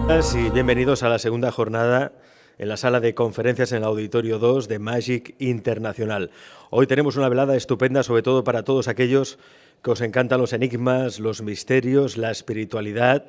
Y bienvenidos a la segunda jornada en la sala de conferencias en el Auditorio 2 de Magic Internacional. Hoy tenemos una velada estupenda, sobre todo para todos aquellos que os encantan los enigmas, los misterios, la espiritualidad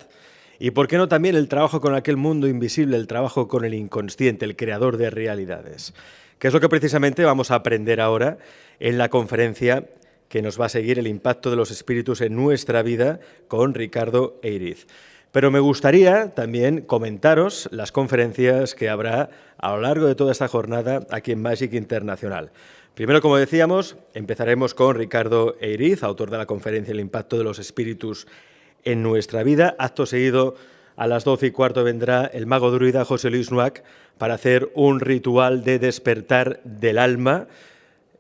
y, por qué no, también el trabajo con aquel mundo invisible, el trabajo con el inconsciente, el creador de realidades. Que es lo que precisamente vamos a aprender ahora en la conferencia que nos va a seguir, el impacto de los espíritus en nuestra vida, con Ricardo Eiriz. Pero me gustaría también comentaros las conferencias que habrá a lo largo de toda esta jornada aquí en Magic Internacional. Primero, como decíamos, empezaremos con Ricardo Eiriz, autor de la conferencia El impacto de los espíritus en nuestra vida. Acto seguido, a las 12:15 vendrá el mago druida José Luis Nuac para hacer un ritual de despertar del alma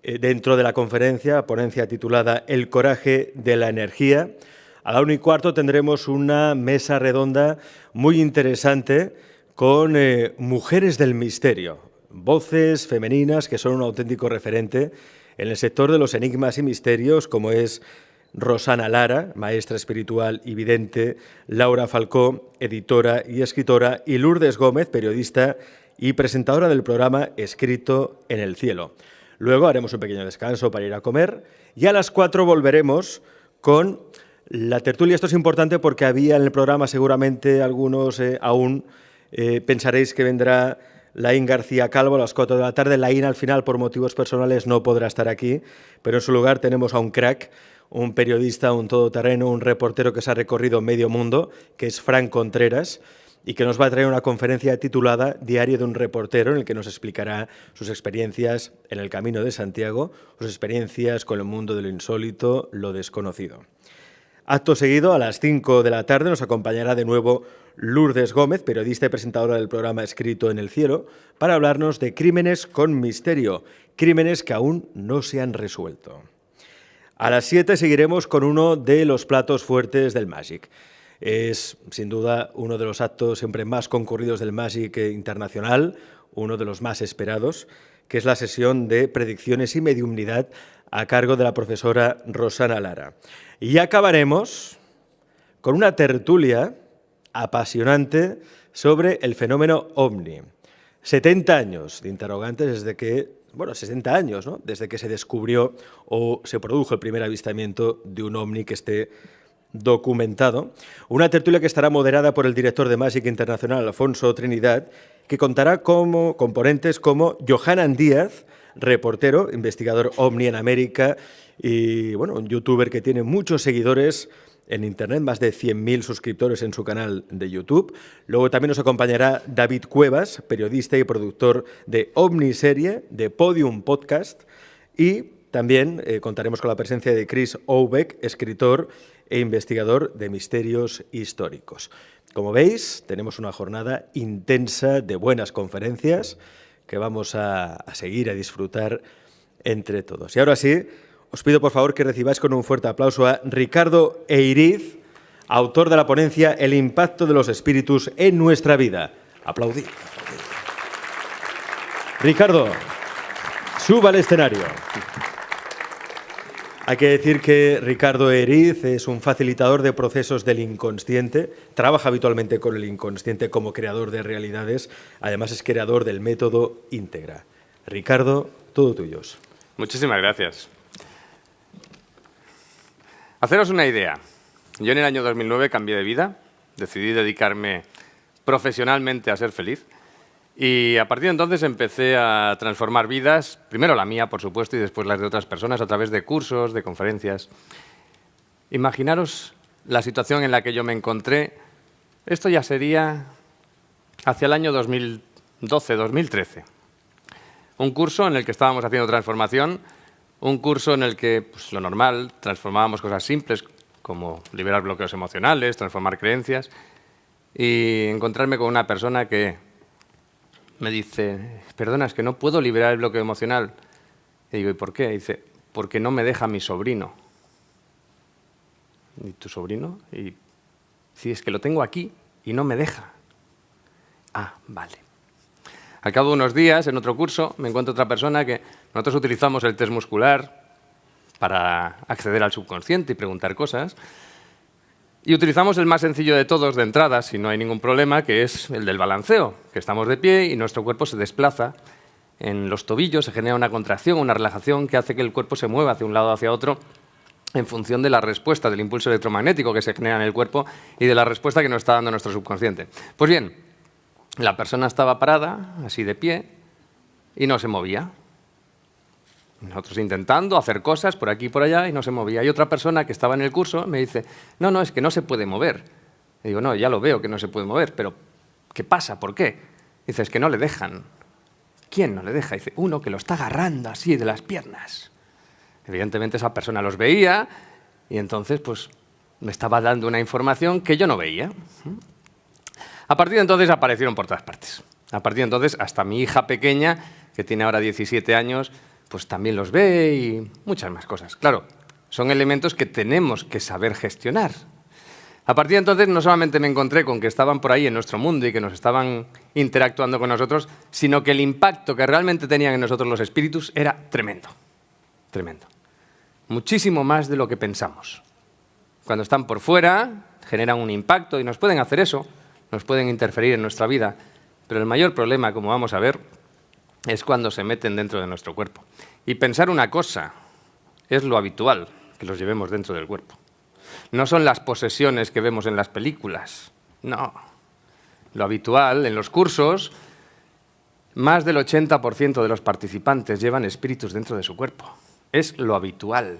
dentro de la conferencia, ponencia titulada El coraje de la energía. A la 1:15 tendremos una mesa redonda muy interesante con mujeres del misterio, voces femeninas que son un auténtico referente en el sector de los enigmas y misterios, como es Rosana Lara, maestra espiritual y vidente, Laura Falcó, editora y escritora, y Lourdes Gómez, periodista y presentadora del programa Escrito en el cielo. Luego haremos un pequeño descanso para ir a comer y a las 4 volveremos con la tertulia. Esto es importante porque había en el programa, seguramente algunos aún pensaréis que vendrá Laín García Calvo a las 4 de la tarde. Laín, al final, por motivos personales, no podrá estar aquí, pero en su lugar tenemos a un crack, un periodista, un todoterreno, un reportero que se ha recorrido medio mundo, que es Fran Contreras, y que nos va a traer una conferencia titulada Diario de un reportero, en el que nos explicará sus experiencias en el Camino de Santiago, sus experiencias con el mundo de lo insólito, lo desconocido. Acto seguido, a las 5 de la tarde, nos acompañará de nuevo Lourdes Gómez, periodista y presentadora del programa Escrito en el cielo, para hablarnos de crímenes con misterio, crímenes que aún no se han resuelto. A las 7 seguiremos con uno de los platos fuertes del Magic. Es, sin duda, uno de los actos siempre más concurridos del Magic Internacional, uno de los más esperados, que es la sesión de predicciones y mediumnidad a cargo de la profesora Rosana Lara. Y acabaremos con una tertulia apasionante sobre el fenómeno OVNI. 70 años de interrogantes desde que, 60 años, ¿no?, desde que se descubrió o se produjo el primer avistamiento de un OVNI que esté documentado. Una tertulia que estará moderada por el director de Magic Internacional, Alfonso Trinidad, que contará con componentes como Johanan Díaz, reportero, investigador OVNI en América y un youtuber que tiene muchos seguidores en Internet, más de 100.000 suscriptores en su canal de YouTube. Luego también nos acompañará David Cuevas, periodista y productor de Omniserie, de Podium Podcast, y también contaremos con la presencia de Chris Aubeck, escritor e investigador de misterios históricos. Como veis, tenemos una jornada intensa de buenas conferencias que vamos a seguir, a disfrutar entre todos. Y ahora sí, os pido por favor que recibáis con un fuerte aplauso a Ricardo Eiriz, autor de la ponencia El impacto de los espíritus en nuestra vida. Aplaudid. Ricardo, suba al escenario. Hay que decir que Ricardo Eiriz es un facilitador de procesos del inconsciente, trabaja habitualmente con el inconsciente como creador de realidades, además es creador del método Íntegra. Ricardo, todo tuyos. Muchísimas gracias. Haceros una idea. Yo en el año 2009 cambié de vida, decidí dedicarme profesionalmente a ser feliz y a partir de entonces empecé a transformar vidas, primero la mía, por supuesto, y después las de otras personas a través de cursos, de conferencias. Imaginaros la situación en la que yo me encontré. Esto ya sería hacia el año 2012-2013. Un curso en el que estábamos haciendo transformación, un curso en el que, pues, lo normal, transformábamos cosas simples como liberar bloqueos emocionales, transformar creencias, y encontrarme con una persona que me dice, perdona, es que no puedo liberar el bloqueo emocional. Y digo, ¿y por qué? Y dice, porque no me deja mi sobrino. ¿Y tu sobrino? Y sí, es que lo tengo aquí y no me deja. Ah, vale. Al cabo de unos días, en otro curso, me encuentro otra persona que nosotros utilizamos el test muscular para acceder al subconsciente y preguntar cosas. Y utilizamos el más sencillo de todos de entrada, si no hay ningún problema, que es el del balanceo, que estamos de pie y nuestro cuerpo se desplaza en los tobillos, se genera una contracción, una relajación que hace que el cuerpo se mueva hacia un lado o hacia otro en función de la respuesta del impulso electromagnético que se genera en el cuerpo y de la respuesta que nos está dando nuestro subconsciente. Pues bien, la persona estaba parada, así de pie, y no se movía. Nosotros intentando hacer cosas por aquí y por allá y no se movía. Y otra persona que estaba en el curso me dice, no, es que no se puede mover. Y digo, no, ya lo veo que no se puede mover, pero ¿qué pasa? ¿Por qué? Dice, es que no le dejan. ¿Quién no le deja? Dice, uno que lo está agarrando así de las piernas. Evidentemente esa persona los veía y entonces pues me estaba dando una información que yo no veía. A partir de entonces aparecieron por todas partes. A partir de entonces hasta mi hija pequeña, que tiene ahora 17 años, pues también los ve y muchas más cosas. Claro, son elementos que tenemos que saber gestionar. A partir de entonces no solamente me encontré con que estaban por ahí en nuestro mundo y que nos estaban interactuando con nosotros, sino que el impacto que realmente tenían en nosotros los espíritus era tremendo. Tremendo. Muchísimo más de lo que pensamos. Cuando están por fuera, generan un impacto y nos pueden hacer eso, nos pueden interferir en nuestra vida, pero el mayor problema, como vamos a ver, es cuando se meten dentro de nuestro cuerpo. Y pensar una cosa, es lo habitual, que los llevemos dentro del cuerpo. No son las posesiones que vemos en las películas, no. Lo habitual, en los cursos, más del 80% de los participantes llevan espíritus dentro de su cuerpo. Es lo habitual.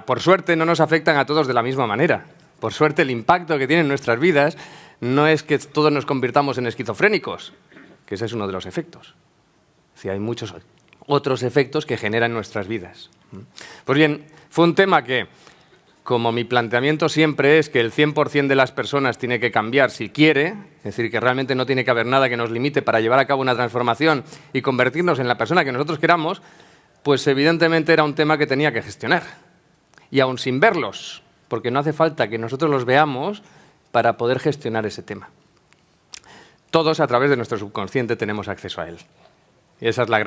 Por suerte no nos afectan a todos de la misma manera. Por suerte el impacto que tienen en nuestras vidas no es que todos nos convirtamos en esquizofrénicos, que ese es uno de los efectos. Sí, hay muchos otros efectos que generan nuestras vidas. Pues bien, fue un tema que, como mi planteamiento siempre es que el 100% de las personas tiene que cambiar si quiere, es decir, que realmente no tiene que haber nada que nos limite para llevar a cabo una transformación y convertirnos en la persona que nosotros queramos, pues evidentemente era un tema que tenía que gestionar. Y aún sin verlos, porque no hace falta que nosotros los veamos para poder gestionar ese tema. Todos a través de nuestro subconsciente tenemos acceso a él. Y esa es la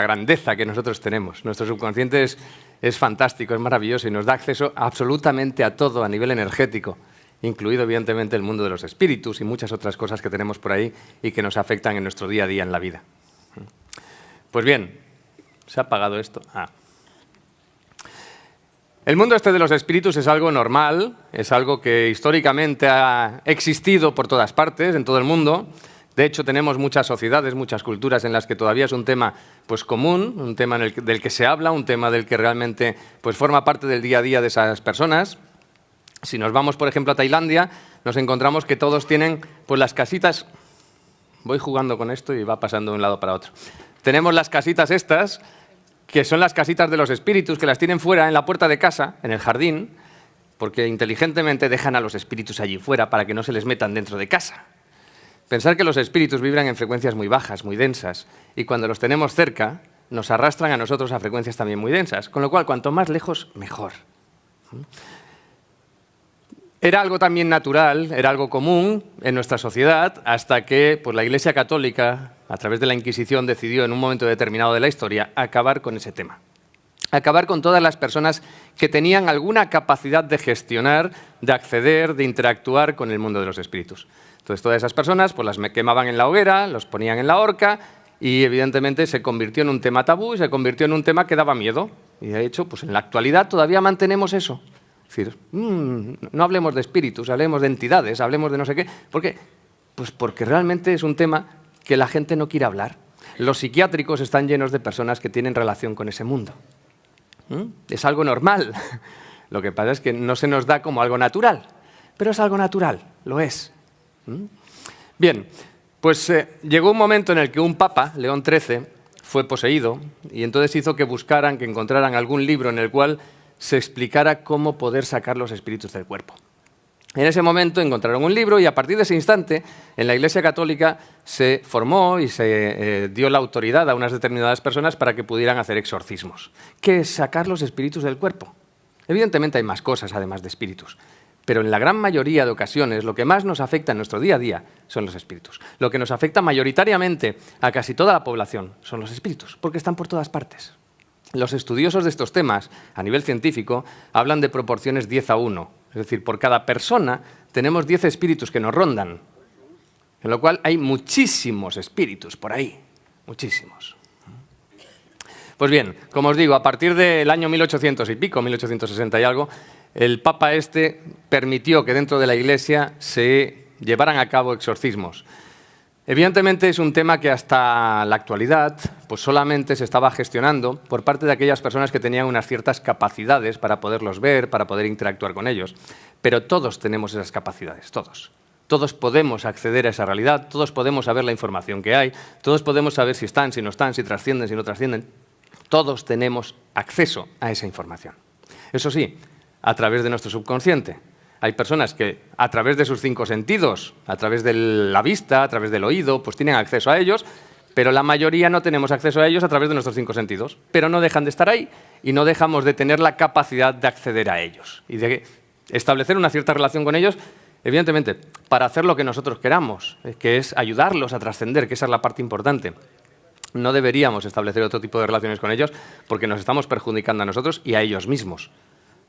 grandeza que nosotros tenemos. Nuestro subconsciente es fantástico, es maravilloso y nos da acceso absolutamente a todo a nivel energético, incluido evidentemente el mundo de los espíritus y muchas otras cosas que tenemos por ahí y que nos afectan en nuestro día a día en la vida. Pues bien, ¿se ha apagado esto? El mundo este de los espíritus es algo normal, es algo que históricamente ha existido por todas partes, en todo el mundo. De hecho, tenemos muchas sociedades, muchas culturas en las que todavía es un tema pues, común, un tema del que se habla, un tema del que realmente pues, forma parte del día a día de esas personas. Si nos vamos, por ejemplo, a Tailandia, nos encontramos que todos tienen pues, las casitas... Voy jugando con esto y va pasando de un lado para otro. Tenemos las casitas estas, que son las casitas de los espíritus, que las tienen fuera, en la puerta de casa, en el jardín, porque inteligentemente dejan a los espíritus allí fuera para que no se les metan dentro de casa. Pensar que los espíritus vibran en frecuencias muy bajas, muy densas, y cuando los tenemos cerca, nos arrastran a nosotros a frecuencias también muy densas, con lo cual, cuanto más lejos, mejor. Era algo también natural, era algo común en nuestra sociedad, hasta que pues, la Iglesia Católica, a través de la Inquisición, decidió en un momento determinado de la historia acabar con ese tema. Acabar con todas las personas que tenían alguna capacidad de gestionar, de acceder, de interactuar con el mundo de los espíritus. Entonces, todas esas personas pues, las quemaban en la hoguera, los ponían en la horca y, evidentemente, se convirtió en un tema tabú y se convirtió en un tema que daba miedo. Y, de hecho, pues, en la actualidad todavía mantenemos eso. Es decir, no hablemos de espíritus, hablemos de entidades, hablemos de no sé qué. ¿Por qué? Pues porque realmente es un tema que la gente no quiere hablar. Los psiquiátricos están llenos de personas que tienen relación con ese mundo. Es algo normal. Lo que pasa es que no se nos da como algo natural, pero es algo natural, lo es. Bien, pues llegó un momento en el que un papa, León XIII, fue poseído y entonces hizo que buscaran, que encontraran algún libro en el cual se explicara cómo poder sacar los espíritus del cuerpo. En ese momento encontraron un libro y a partir de ese instante en la Iglesia Católica se formó y se dio la autoridad a unas determinadas personas para que pudieran hacer exorcismos. ¿Qué es sacar los espíritus del cuerpo? Evidentemente hay más cosas además de espíritus, pero en la gran mayoría de ocasiones lo que más nos afecta en nuestro día a día son los espíritus. Lo que nos afecta mayoritariamente a casi toda la población son los espíritus, porque están por todas partes. Los estudiosos de estos temas, a nivel científico, hablan de proporciones 10 a 1. Es decir, por cada persona tenemos 10 espíritus que nos rondan. En lo cual hay muchísimos espíritus por ahí, muchísimos. Pues bien, como os digo, a partir del año 1800 y pico, 1860 y algo, el Papa permitió que dentro de la Iglesia se llevaran a cabo exorcismos. Evidentemente es un tema que hasta la actualidad pues solamente se estaba gestionando por parte de aquellas personas que tenían unas ciertas capacidades para poderlos ver, para poder interactuar con ellos. Pero todos tenemos esas capacidades, todos. Todos podemos acceder a esa realidad, todos podemos saber la información que hay, todos podemos saber si están, si no están, si trascienden, si no trascienden. Todos tenemos acceso a esa información. Eso sí, a través de nuestro subconsciente. Hay personas que a través de sus 5 sentidos, a través de la vista, a través del oído, pues tienen acceso a ellos, pero la mayoría no tenemos acceso a ellos a través de nuestros 5 sentidos. Pero no dejan de estar ahí y no dejamos de tener la capacidad de acceder a ellos y de establecer una cierta relación con ellos, evidentemente, para hacer lo que nosotros queramos, que es ayudarlos a trascender, que esa es la parte importante. No deberíamos establecer otro tipo de relaciones con ellos porque nos estamos perjudicando a nosotros y a ellos mismos.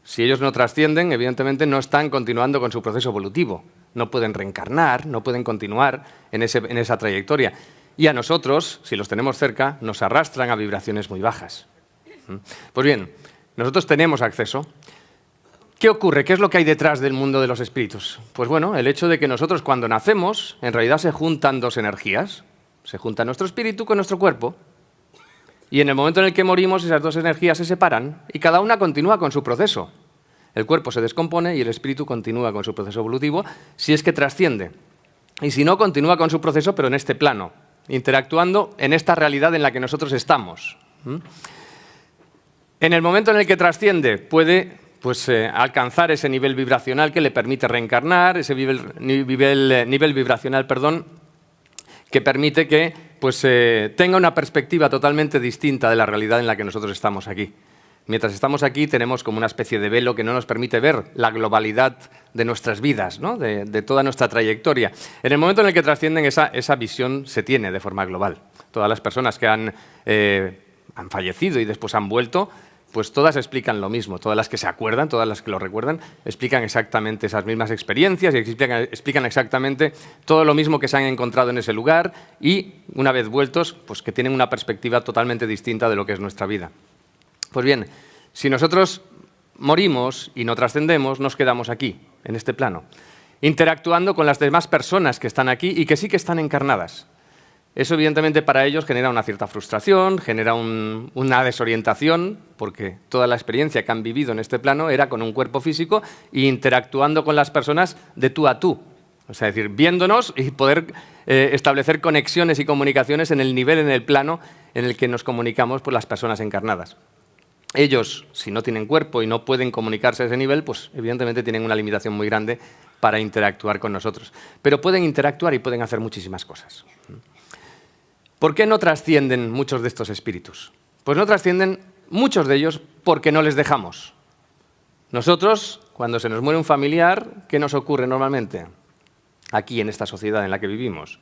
Si ellos no trascienden, evidentemente no están continuando con su proceso evolutivo. No pueden reencarnar, no pueden continuar en esa trayectoria. Y a nosotros, si los tenemos cerca, nos arrastran a vibraciones muy bajas. Pues bien, nosotros tenemos acceso. ¿Qué ocurre? ¿Qué es lo que hay detrás del mundo de los espíritus? Pues bueno, el hecho de que nosotros cuando nacemos, en realidad se juntan 2 energías. Se junta nuestro espíritu con nuestro cuerpo. Y en el momento en el que morimos, esas 2 energías se separan y cada una continúa con su proceso. El cuerpo se descompone y el espíritu continúa con su proceso evolutivo si es que trasciende. Y si no, continúa con su proceso, pero en este plano, interactuando en esta realidad en la que nosotros estamos. En el momento en el que trasciende, puede alcanzar ese nivel vibracional que le permite reencarnar, ese nivel vibracional, que permite que tenga una perspectiva totalmente distinta de la realidad en la que nosotros estamos aquí. Mientras estamos aquí tenemos como una especie de velo que no nos permite ver la globalidad de nuestras vidas, ¿no? de toda nuestra trayectoria. En el momento en el que trascienden, esa visión se tiene de forma global. Todas las personas que han fallecido y después han vuelto, pues todas explican lo mismo. Todas las que se acuerdan, todas las que lo recuerdan, explican exactamente esas mismas experiencias y explican exactamente todo lo mismo que se han encontrado en ese lugar y, una vez vueltos, pues que tienen una perspectiva totalmente distinta de lo que es nuestra vida. Pues bien, si nosotros morimos y no trascendemos, nos quedamos aquí, en este plano, interactuando con las demás personas que están aquí y que sí que están encarnadas. Eso, evidentemente, para ellos genera una cierta frustración, genera una desorientación, porque toda la experiencia que han vivido en este plano era con un cuerpo físico e interactuando con las personas de tú a tú. O sea, es decir, viéndonos y poder establecer conexiones y comunicaciones en el nivel, en el plano en el que nos comunicamos por las personas encarnadas. Ellos, si no tienen cuerpo y no pueden comunicarse a ese nivel, pues evidentemente tienen una limitación muy grande para interactuar con nosotros. Pero pueden interactuar y pueden hacer muchísimas cosas. ¿Por qué no trascienden muchos de estos espíritus? Pues no trascienden muchos de ellos porque no les dejamos. Nosotros, cuando se nos muere un familiar, ¿qué nos ocurre normalmente? Aquí, en esta sociedad en la que vivimos.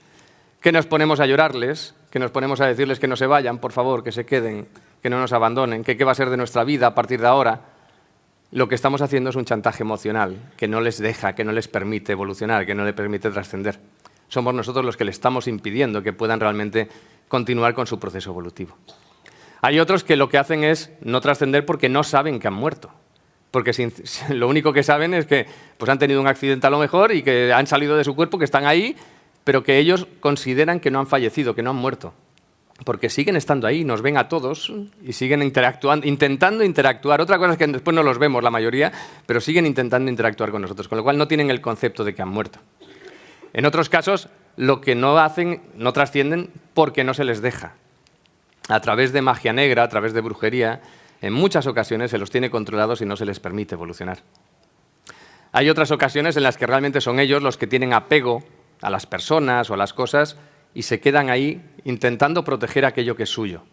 Que nos ponemos a llorarles, que nos ponemos a decirles que no se vayan, por favor, que se queden, que no nos abandonen, que qué va a ser de nuestra vida a partir de ahora. Lo que estamos haciendo es un chantaje emocional que no les deja, que no les permite evolucionar, que no les permite trascender. Somos nosotros los que les estamos impidiendo que puedan realmente continuar con su proceso evolutivo. Hay otros que lo que hacen es no trascender porque no saben que han muerto. Porque lo único que saben es que pues, han tenido un accidente a lo mejor y que han salido de su cuerpo, que están ahí, pero que ellos consideran que no han fallecido, que no han muerto. Porque siguen estando ahí, nos ven a todos y siguen intentando interactuar. Otra cosa es que después no los vemos la mayoría, pero siguen intentando interactuar con nosotros, con lo cual no tienen el concepto de que han muerto. En otros casos, lo que no hacen, no trascienden porque no se les deja. A través de magia negra, a través de brujería, en muchas ocasiones se los tiene controlados y no se les permite evolucionar. Hay otras ocasiones en las que realmente son ellos los que tienen apego a las personas o a las cosas y se quedan ahí intentando proteger aquello que es suyo.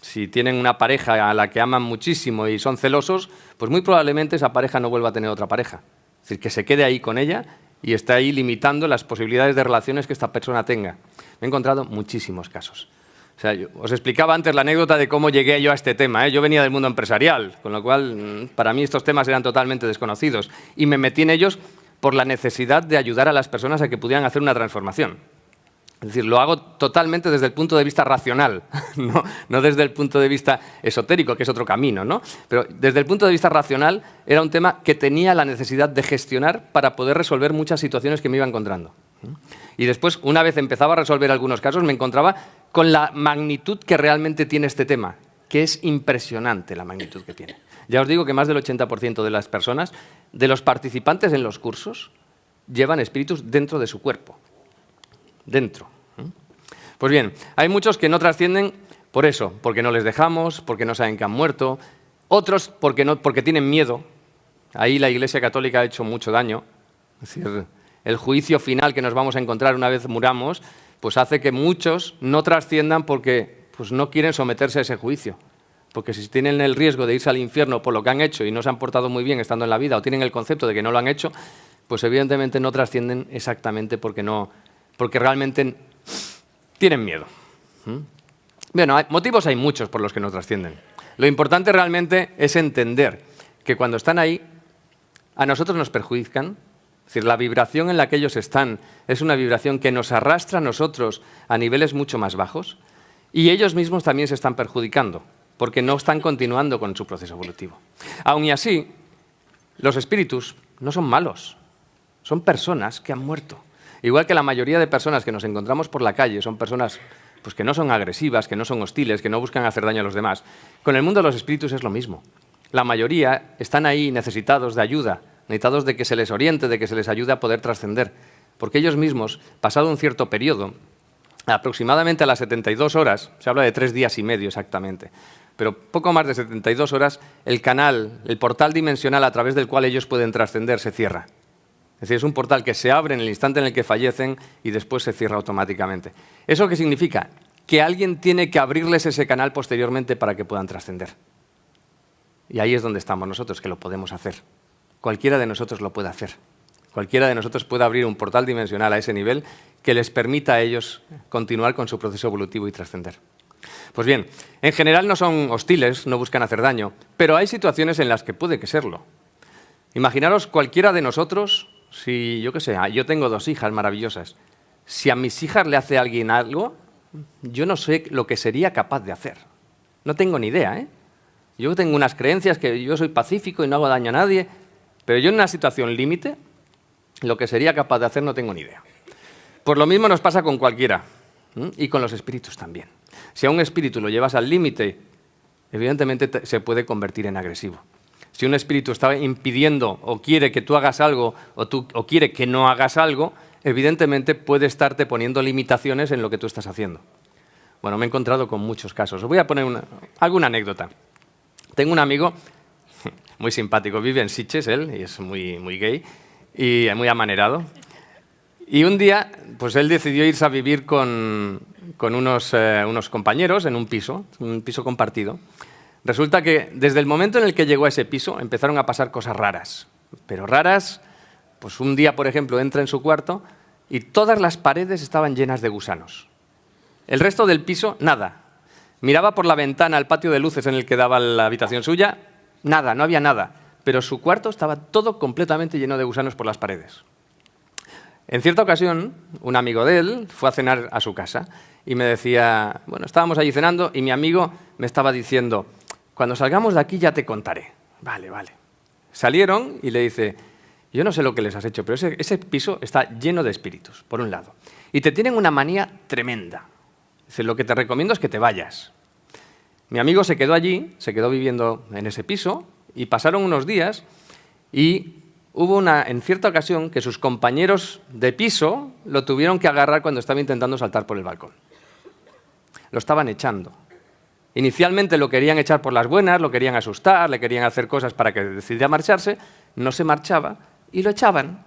Si tienen una pareja a la que aman muchísimo y son celosos, pues muy probablemente esa pareja no vuelva a tener otra pareja. Es decir, que se quede ahí con ella y está ahí limitando las posibilidades de relaciones que esta persona tenga. Me he encontrado muchísimos casos. O sea, os explicaba antes la anécdota de cómo llegué yo a este tema, ¿eh? Yo venía del mundo empresarial, con lo cual para mí estos temas eran totalmente desconocidos. Y me metí en ellos por la necesidad de ayudar a las personas a que pudieran hacer una transformación. Es decir, lo hago totalmente desde el punto de vista racional, no desde el punto de vista esotérico, que es otro camino, ¿no? Pero desde el punto de vista racional era un tema que tenía la necesidad de gestionar para poder resolver muchas situaciones que me iba encontrando. Y después, una vez empezaba a resolver algunos casos, me encontraba con la magnitud que realmente tiene este tema, que es impresionante la magnitud que tiene. Ya os digo que más del 80% de las personas, de los participantes en los cursos, llevan espíritus dentro de su cuerpo. Dentro. Pues bien, hay muchos que no trascienden por eso, porque no les dejamos, porque no saben que han muerto, otros porque tienen miedo. Ahí la Iglesia Católica ha hecho mucho daño. Es decir, el juicio final que nos vamos a encontrar una vez muramos, pues hace que muchos no trasciendan porque pues no quieren someterse a ese juicio. Porque si tienen el riesgo de irse al infierno por lo que han hecho y no se han portado muy bien estando en la vida, o tienen el concepto de que no lo han hecho, pues evidentemente no trascienden exactamente porque realmente tienen miedo. Bueno, motivos hay muchos por los que no trascienden. Lo importante realmente es entender que cuando están ahí, a nosotros nos perjudican. Es decir, la vibración en la que ellos están es una vibración que nos arrastra a nosotros a niveles mucho más bajos y ellos mismos también se están perjudicando porque no están continuando con su proceso evolutivo. Aun y así, los espíritus no son malos, son personas que han muerto. Igual que la mayoría de personas que nos encontramos por la calle son personas pues, que no son agresivas, que no son hostiles, que no buscan hacer daño a los demás. Con el mundo de los espíritus es lo mismo. La mayoría están ahí necesitados de ayuda, necesitados de que se les oriente, de que se les ayude a poder trascender. Porque ellos mismos, pasado un cierto periodo, aproximadamente a las 72 horas, se habla de 3 días y medio exactamente, pero poco más de 72 horas, el canal, el portal dimensional a través del cual ellos pueden trascender se cierra. Es decir, es un portal que se abre en el instante en el que fallecen y después se cierra automáticamente. ¿Eso qué significa? Que alguien tiene que abrirles ese canal posteriormente para que puedan trascender. Y ahí es donde estamos nosotros, que lo podemos hacer. Cualquiera de nosotros lo puede hacer. Cualquiera de nosotros puede abrir un portal dimensional a ese nivel que les permita a ellos continuar con su proceso evolutivo y trascender. Pues bien, en general no son hostiles, no buscan hacer daño, pero hay situaciones en las que puede que serlo. Imaginaros cualquiera de nosotros, si yo qué sé, yo tengo 2 hijas maravillosas, si a mis hijas le hace alguien algo, yo no sé lo que sería capaz de hacer. No tengo ni idea, ¿eh? Yo tengo unas creencias que yo soy pacífico y no hago daño a nadie, pero yo en una situación límite, lo que sería capaz de hacer no tengo ni idea. Pues lo mismo nos pasa con cualquiera, y con los espíritus también. Si a un espíritu lo llevas al límite, evidentemente se puede convertir en agresivo. Si un espíritu está impidiendo o quiere que tú hagas algo o quiere que no hagas algo, evidentemente puede estarte poniendo limitaciones en lo que tú estás haciendo. Bueno, me he encontrado con muchos casos. Os voy a poner alguna anécdota. Tengo un amigo muy simpático, vive en Sitges, él, y es muy gay y muy amanerado. Y un día, pues él decidió irse a vivir con unos compañeros en un piso compartido. Resulta que desde el momento en el que llegó a ese piso empezaron a pasar cosas raras. Pero raras, pues un día, por ejemplo, entra en su cuarto y todas las paredes estaban llenas de gusanos. El resto del piso, nada. Miraba por la ventana al patio de luces en el que daba la habitación suya, nada, no había nada. Pero su cuarto estaba todo completamente lleno de gusanos por las paredes. En cierta ocasión, un amigo de él fue a cenar a su casa y me decía, bueno, estábamos allí cenando y mi amigo me estaba diciendo, cuando salgamos de aquí ya te contaré. Vale, vale. Salieron y le dice, yo no sé lo que les has hecho, pero ese piso está lleno de espíritus, por un lado. Y te tienen una manía tremenda. Dice, lo que te recomiendo es que te vayas. Mi amigo se quedó allí, se quedó viviendo en ese piso y pasaron unos días y hubo en cierta ocasión que sus compañeros de piso lo tuvieron que agarrar cuando estaba intentando saltar por el balcón. Lo estaban echando. Inicialmente lo querían echar por las buenas, lo querían asustar, le querían hacer cosas para que decidiera marcharse, no se marchaba y lo echaban.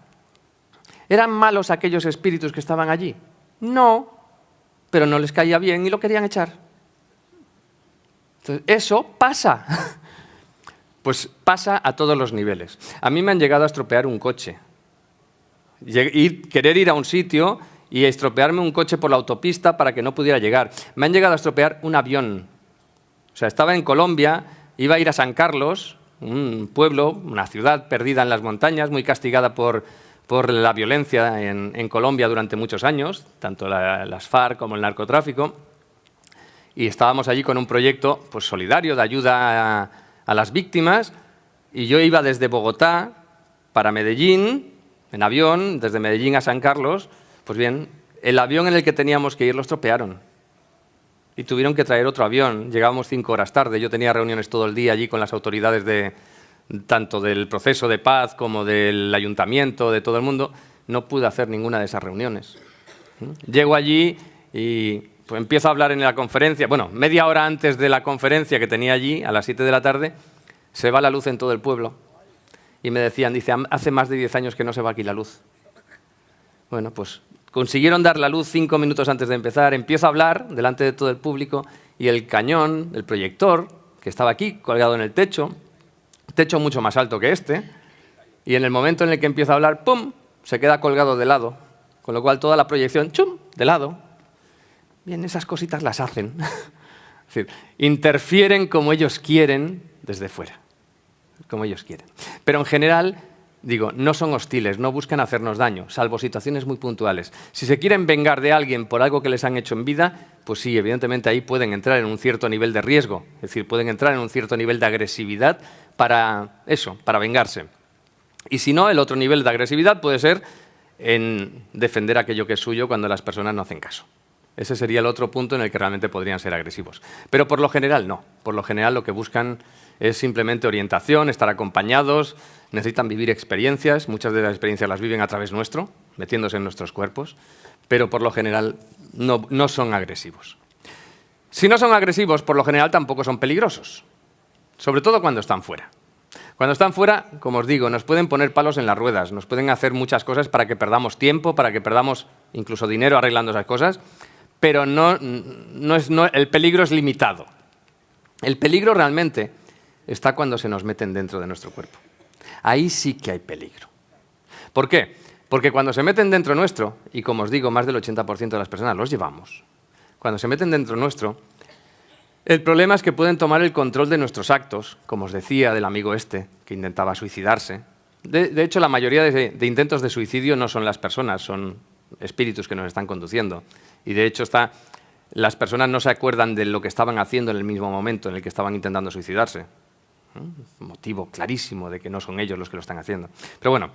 ¿Eran malos aquellos espíritus que estaban allí? No, pero no les caía bien y lo querían echar. Entonces, eso pasa. Pues pasa a todos los niveles. A mí me han llegado a estropear un coche. Querer ir a un sitio y estropearme un coche por la autopista para que no pudiera llegar. Me han llegado a estropear un avión. O sea, estaba en Colombia, iba a ir a San Carlos, un pueblo, una ciudad perdida en las montañas, muy castigada por la violencia en Colombia durante muchos años, tanto las FARC como el narcotráfico. Y estábamos allí con un proyecto pues, solidario de ayuda a las víctimas, y yo iba desde Bogotá para Medellín, en avión, desde Medellín a San Carlos. Pues bien, el avión en el que teníamos que ir lo estropearon y tuvieron que traer otro avión. Llegábamos 5 horas tarde, yo tenía reuniones todo el día allí con las autoridades tanto del proceso de paz como del ayuntamiento, de todo el mundo. No pude hacer ninguna de esas reuniones. Llego allí y pues, empiezo a hablar en la conferencia. Bueno, media hora antes de la conferencia que tenía allí, a las 7 de la tarde, se va la luz en todo el pueblo. Y me decían, dice, hace más de 10 años que no se va aquí la luz. Bueno, pues consiguieron dar la luz 5 minutos antes de empezar. Empiezo a hablar delante de todo el público y el cañón, el proyector, que estaba aquí, colgado en el techo mucho más alto que este, y en el momento en el que empiezo a hablar, ¡pum!, se queda colgado de lado, con lo cual toda la proyección, ¡chum!, de lado. Bien, esas cositas las hacen. Es decir, interfieren como ellos quieren desde fuera, como ellos quieren. Pero en general, digo, no son hostiles, no buscan hacernos daño, salvo situaciones muy puntuales. Si se quieren vengar de alguien por algo que les han hecho en vida, pues sí, evidentemente ahí pueden entrar en un cierto nivel de riesgo, es decir, pueden entrar en un cierto nivel de agresividad para eso, para vengarse. Y si no, el otro nivel de agresividad puede ser en defender aquello que es suyo cuando las personas no hacen caso. Ese sería el otro punto en el que realmente podrían ser agresivos. Pero por lo general no. Por lo general lo que buscan es simplemente orientación, estar acompañados, necesitan vivir experiencias. Muchas de las experiencias las viven a través nuestro, metiéndose en nuestros cuerpos, pero por lo general no son agresivos. Si no son agresivos, por lo general tampoco son peligrosos, sobre todo cuando están fuera. Cuando están fuera, como os digo, nos pueden poner palos en las ruedas, nos pueden hacer muchas cosas para que perdamos tiempo, para que perdamos incluso dinero arreglando esas cosas, pero el peligro es limitado. El peligro realmente está cuando se nos meten dentro de nuestro cuerpo. Ahí sí que hay peligro. ¿Por qué? Porque cuando se meten dentro nuestro, y como os digo, más del 80% de las personas los llevamos, cuando se meten dentro nuestro, el problema es que pueden tomar el control de nuestros actos, como os decía del amigo este, que intentaba suicidarse. De hecho, la mayoría de intentos de suicidio no son las personas, son espíritus que nos están conduciendo. Y de hecho, las personas no se acuerdan de lo que estaban haciendo en el mismo momento en el que estaban intentando suicidarse. Un motivo clarísimo de que no son ellos los que lo están haciendo. Pero bueno,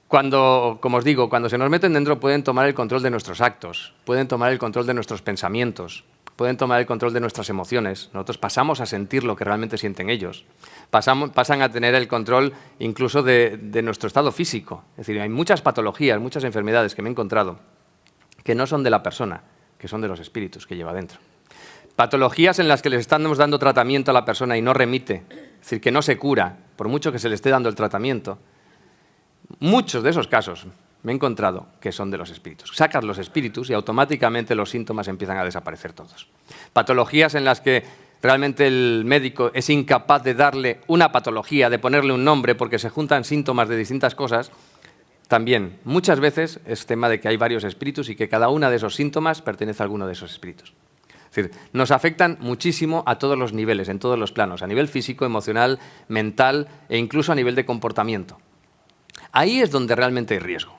como os digo, cuando se nos meten dentro pueden tomar el control de nuestros actos, pueden tomar el control de nuestros pensamientos, pueden tomar el control de nuestras emociones. Nosotros pasamos a sentir lo que realmente sienten ellos. Pasan a tener el control incluso de nuestro estado físico. Es decir, hay muchas patologías, muchas enfermedades que me he encontrado que no son de la persona, que son de los espíritus que lleva dentro. Patologías en las que les estamos dando tratamiento a la persona y no remite, es decir, que no se cura, por mucho que se le esté dando el tratamiento. Muchos de esos casos me he encontrado que son de los espíritus. Sacas los espíritus y automáticamente los síntomas empiezan a desaparecer todos. Patologías en las que realmente el médico es incapaz de darle una patología, de ponerle un nombre, porque se juntan síntomas de distintas cosas. También, muchas veces es tema de que hay varios espíritus y que cada uno de esos síntomas pertenece a alguno de esos espíritus. Es decir, nos afectan muchísimo a todos los niveles, en todos los planos, a nivel físico, emocional, mental e incluso a nivel de comportamiento. Ahí es donde realmente hay riesgo.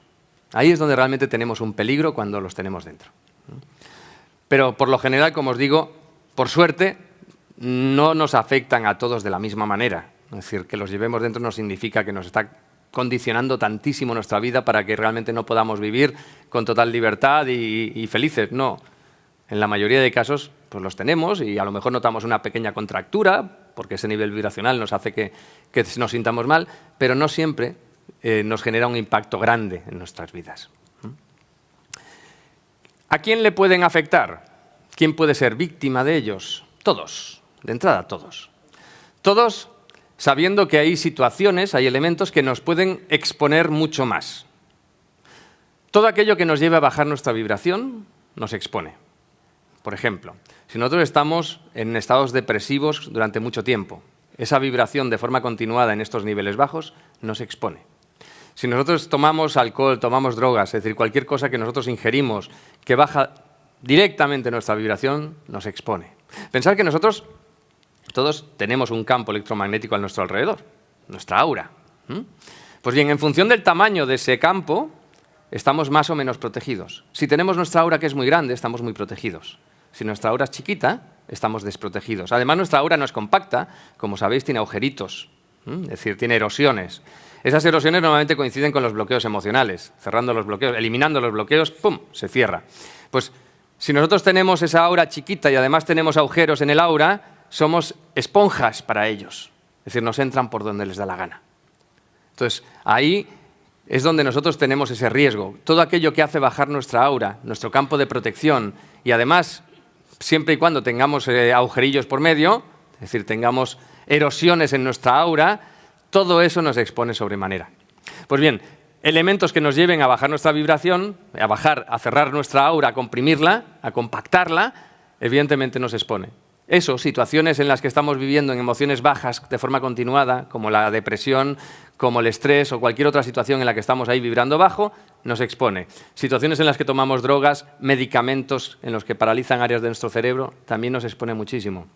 Ahí es donde realmente tenemos un peligro cuando los tenemos dentro. Pero por lo general, como os digo, por suerte, no nos afectan a todos de la misma manera. Es decir, que los llevemos dentro no significa que nos está condicionando tantísimo nuestra vida para que realmente no podamos vivir con total libertad y felices. No. En la mayoría de casos pues los tenemos y a lo mejor notamos una pequeña contractura porque ese nivel vibracional nos hace que nos sintamos mal, pero no siempre nos genera un impacto grande en nuestras vidas. ¿A quién le pueden afectar? ¿Quién puede ser víctima de ellos? Todos, de entrada todos. Todos sabiendo que hay situaciones, hay elementos que nos pueden exponer mucho más. Todo aquello que nos lleve a bajar nuestra vibración nos expone. Por ejemplo, si nosotros estamos en estados depresivos durante mucho tiempo, esa vibración de forma continuada en estos niveles bajos nos expone. Si nosotros tomamos alcohol, tomamos drogas, es decir, cualquier cosa que nosotros ingerimos que baja directamente nuestra vibración, nos expone. Pensad que nosotros todos tenemos un campo electromagnético a nuestro alrededor, nuestra aura. Pues bien, en función del tamaño de ese campo, estamos más o menos protegidos. Si tenemos nuestra aura que es muy grande, estamos muy protegidos. Si nuestra aura es chiquita, estamos desprotegidos. Además, nuestra aura no es compacta, como sabéis, tiene agujeritos, es decir, tiene erosiones. Esas erosiones normalmente coinciden con los bloqueos emocionales. Cerrando los bloqueos, eliminando los bloqueos, ¡pum!, se cierra. Pues si nosotros tenemos esa aura chiquita y además tenemos agujeros en el aura, somos esponjas para ellos. Es decir, nos entran por donde les da la gana. Entonces, ahí es donde nosotros tenemos ese riesgo. Todo aquello que hace bajar nuestra aura, nuestro campo de protección, y además, siempre y cuando tengamos agujerillos por medio, es decir, tengamos erosiones en nuestra aura, todo eso nos expone sobremanera. Pues bien, elementos que nos lleven a bajar nuestra vibración, a cerrar nuestra aura, a comprimirla, a compactarla, evidentemente nos expone. Eso, situaciones en las que estamos viviendo en emociones bajas de forma continuada, como la depresión, como el estrés o cualquier otra situación en la que estamos ahí vibrando bajo, nos expone. Situaciones en las que tomamos drogas, medicamentos en los que paralizan áreas de nuestro cerebro, también nos expone muchísimo.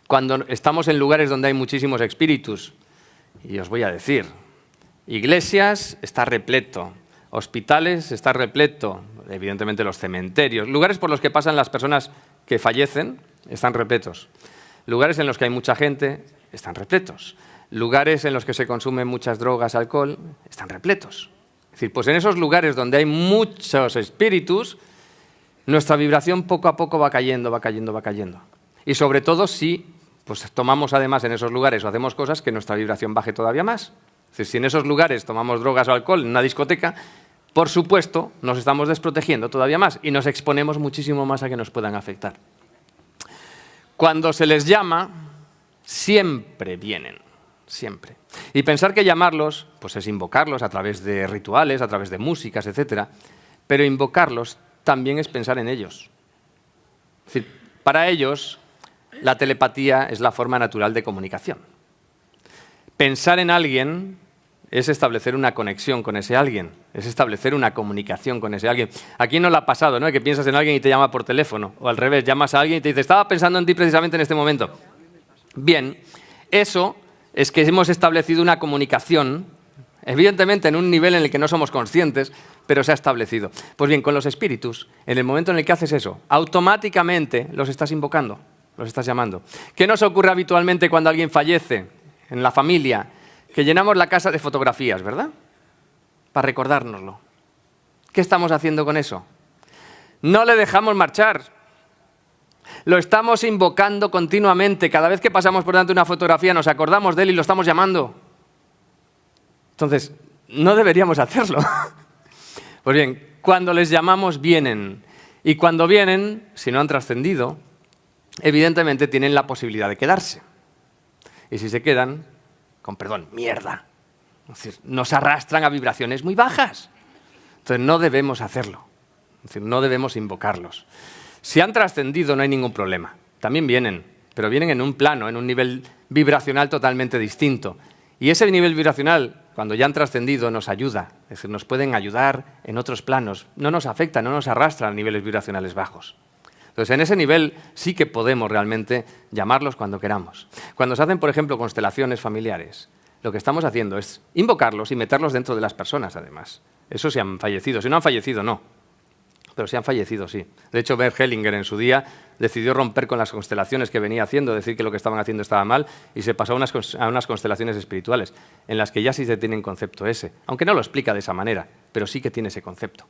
Cuando estamos en lugares donde hay muchísimos espíritus, y os voy a decir, iglesias está repleto, hospitales está repleto, evidentemente los cementerios, lugares por los que pasan las personas que fallecen están repletos, lugares en los que hay mucha gente están repletos, lugares en los que se consumen muchas drogas, alcohol, están repletos. Es decir, pues en esos lugares donde hay muchos espíritus, nuestra vibración poco a poco va cayendo, va cayendo, va cayendo. Y sobre todo si pues tomamos además en esos lugares o hacemos cosas que nuestra vibración baje todavía más. Es decir, si en esos lugares tomamos drogas o alcohol en una discoteca, por supuesto nos estamos desprotegiendo todavía más y nos exponemos muchísimo más a que nos puedan afectar. Cuando se les llama, siempre vienen, siempre. Y pensar que llamarlos pues es invocarlos a través de rituales, a través de músicas, etc. Pero invocarlos también es pensar en ellos. Es decir, para ellos la telepatía es la forma natural de comunicación. Pensar en alguien es establecer una conexión con ese alguien, es establecer una comunicación con ese alguien. ¿A quién no le ha pasado, no? Que piensas en alguien y te llama por teléfono? O al revés, llamas a alguien y te dice, estaba pensando en ti precisamente en este momento. Bien, eso es que hemos establecido una comunicación, evidentemente en un nivel en el que no somos conscientes, pero se ha establecido. Pues bien, con los espíritus, en el momento en el que haces eso, automáticamente los estás invocando. Los estás llamando. ¿Qué nos ocurre habitualmente cuando alguien fallece en la familia? Que llenamos la casa de fotografías, ¿verdad? Para recordárnoslo. ¿Qué estamos haciendo con eso? No le dejamos marchar. Lo estamos invocando continuamente. Cada vez que pasamos por delante de una fotografía nos acordamos de él y lo estamos llamando. Entonces, no deberíamos hacerlo. Pues bien, cuando les llamamos vienen. Y cuando vienen, si no han trascendido, evidentemente tienen la posibilidad de quedarse. Y si se quedan, con perdón, mierda. Es decir, nos arrastran a vibraciones muy bajas. Entonces no debemos hacerlo. Es decir, no debemos invocarlos. Si han trascendido no hay ningún problema. También vienen, pero vienen en un plano, en un nivel vibracional totalmente distinto. Y ese nivel vibracional, cuando ya han trascendido, nos ayuda. Es decir, nos pueden ayudar en otros planos. No nos afecta, no nos arrastran a niveles vibracionales bajos. Entonces, en ese nivel sí que podemos realmente llamarlos cuando queramos. Cuando se hacen, por ejemplo, constelaciones familiares, lo que estamos haciendo es invocarlos y meterlos dentro de las personas, además. Eso si han fallecido. Si no han fallecido, no. Pero si han fallecido, sí. De hecho, Bert Hellinger en su día decidió romper con las constelaciones que venía haciendo, decir que lo que estaban haciendo estaba mal, y se pasó a unas constelaciones espirituales, en las que ya sí se tiene en concepto ese. Aunque no lo explica de esa manera, pero sí que tiene ese concepto.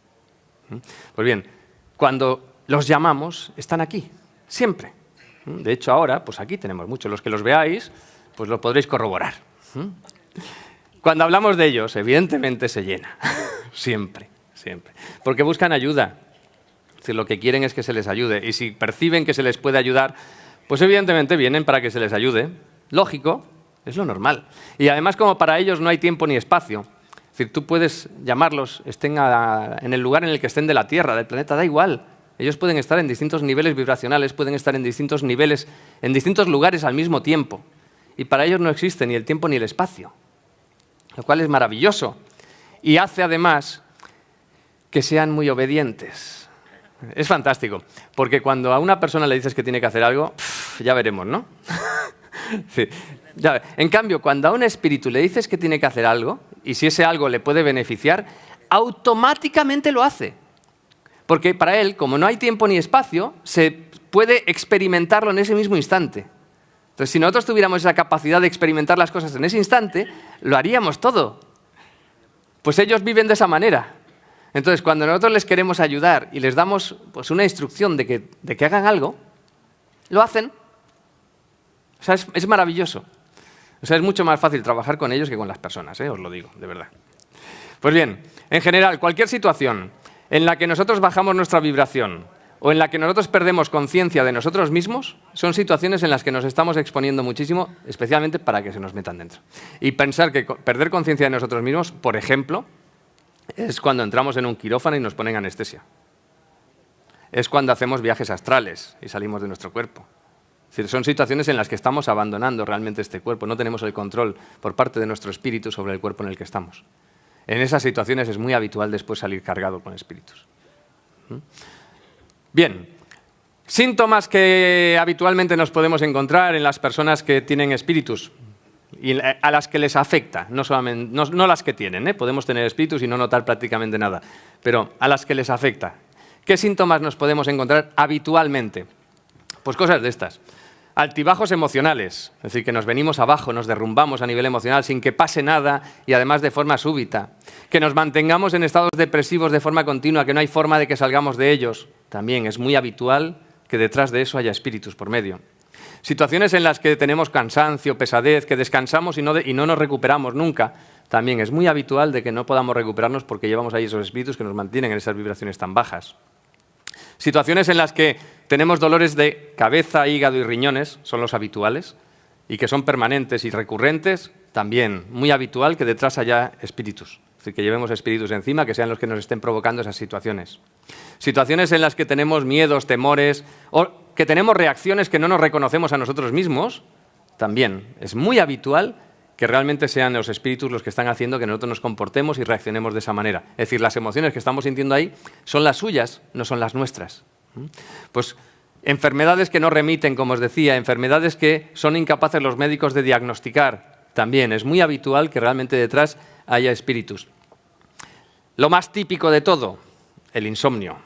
Pues bien, cuando los llamamos, están aquí, siempre. De hecho, ahora, pues aquí tenemos muchos. Los que los veáis, pues lo podréis corroborar. Cuando hablamos de ellos, evidentemente se llena. Siempre, siempre. Porque buscan ayuda. Es decir, lo que quieren es que se les ayude. Y si perciben que se les puede ayudar, pues evidentemente vienen para que se les ayude. Lógico, es lo normal. Y además, como para ellos no hay tiempo ni espacio, es decir, tú puedes llamarlos, estén en el lugar en el que estén de la Tierra, del planeta, da igual. Ellos pueden estar en distintos niveles vibracionales, pueden estar en distintos niveles, en distintos lugares al mismo tiempo. Y para ellos no existe ni el tiempo ni el espacio, lo cual es maravilloso. y hace además que sean muy obedientes. Es fantástico, porque cuando a una persona le dices que tiene que hacer algo, ya veremos, ¿no? Sí, ya. En cambio, cuando a un espíritu le dices que tiene que hacer algo, y si ese algo le puede beneficiar, automáticamente lo hace. Porque para él, como no hay tiempo ni espacio, se puede experimentarlo en ese mismo instante. Entonces, si nosotros tuviéramos esa capacidad de experimentar las cosas en ese instante, lo haríamos todo. Pues ellos viven de esa manera. Entonces, cuando nosotros les queremos ayudar y les damos pues, una instrucción de que hagan algo, lo hacen. O sea, es maravilloso. O sea, es mucho más fácil trabajar con ellos que con las personas, os lo digo, de verdad. Pues bien, en general, cualquier situación en la que nosotros bajamos nuestra vibración o en la que nosotros perdemos conciencia de nosotros mismos, son situaciones en las que nos estamos exponiendo muchísimo, especialmente para que se nos metan dentro. Y pensar que perder conciencia de nosotros mismos, por ejemplo, es cuando entramos en un quirófano y nos ponen anestesia. Es cuando hacemos viajes astrales y salimos de nuestro cuerpo. Es decir, son situaciones en las que estamos abandonando realmente este cuerpo, no tenemos el control por parte de nuestro espíritu sobre el cuerpo en el que estamos. En esas situaciones es muy habitual después salir cargado con espíritus. Bien, síntomas que habitualmente nos podemos encontrar en las personas que tienen espíritus y a las que les afecta, no las que tienen, podemos tener espíritus y no notar prácticamente nada, pero a las que les afecta. ¿Qué síntomas nos podemos encontrar habitualmente? Pues cosas de estas. Altibajos emocionales, es decir, que nos venimos abajo, nos derrumbamos a nivel emocional sin que pase nada y además de forma súbita. Que nos mantengamos en estados depresivos de forma continua, que no hay forma de que salgamos de ellos. También es muy habitual que detrás de eso haya espíritus por medio. Situaciones en las que tenemos cansancio, pesadez, que descansamos y no nos recuperamos nunca. También es muy habitual de que no podamos recuperarnos porque llevamos ahí esos espíritus que nos mantienen en esas vibraciones tan bajas. Situaciones en las que tenemos dolores de cabeza, hígado y riñones, son los habituales, y que son permanentes y recurrentes, también muy habitual que detrás haya espíritus. Es decir, que llevemos espíritus encima, que sean los que nos estén provocando esas situaciones. Situaciones en las que tenemos miedos, temores, o que tenemos reacciones que no nos reconocemos a nosotros mismos, también es muy habitual que realmente sean los espíritus los que están haciendo que nosotros nos comportemos y reaccionemos de esa manera. Es decir, las emociones que estamos sintiendo ahí son las suyas, no son las nuestras. Pues enfermedades que no remiten, como os decía, enfermedades que son incapaces los médicos de diagnosticar, también es muy habitual que realmente detrás haya espíritus. Lo más típico de todo, el insomnio.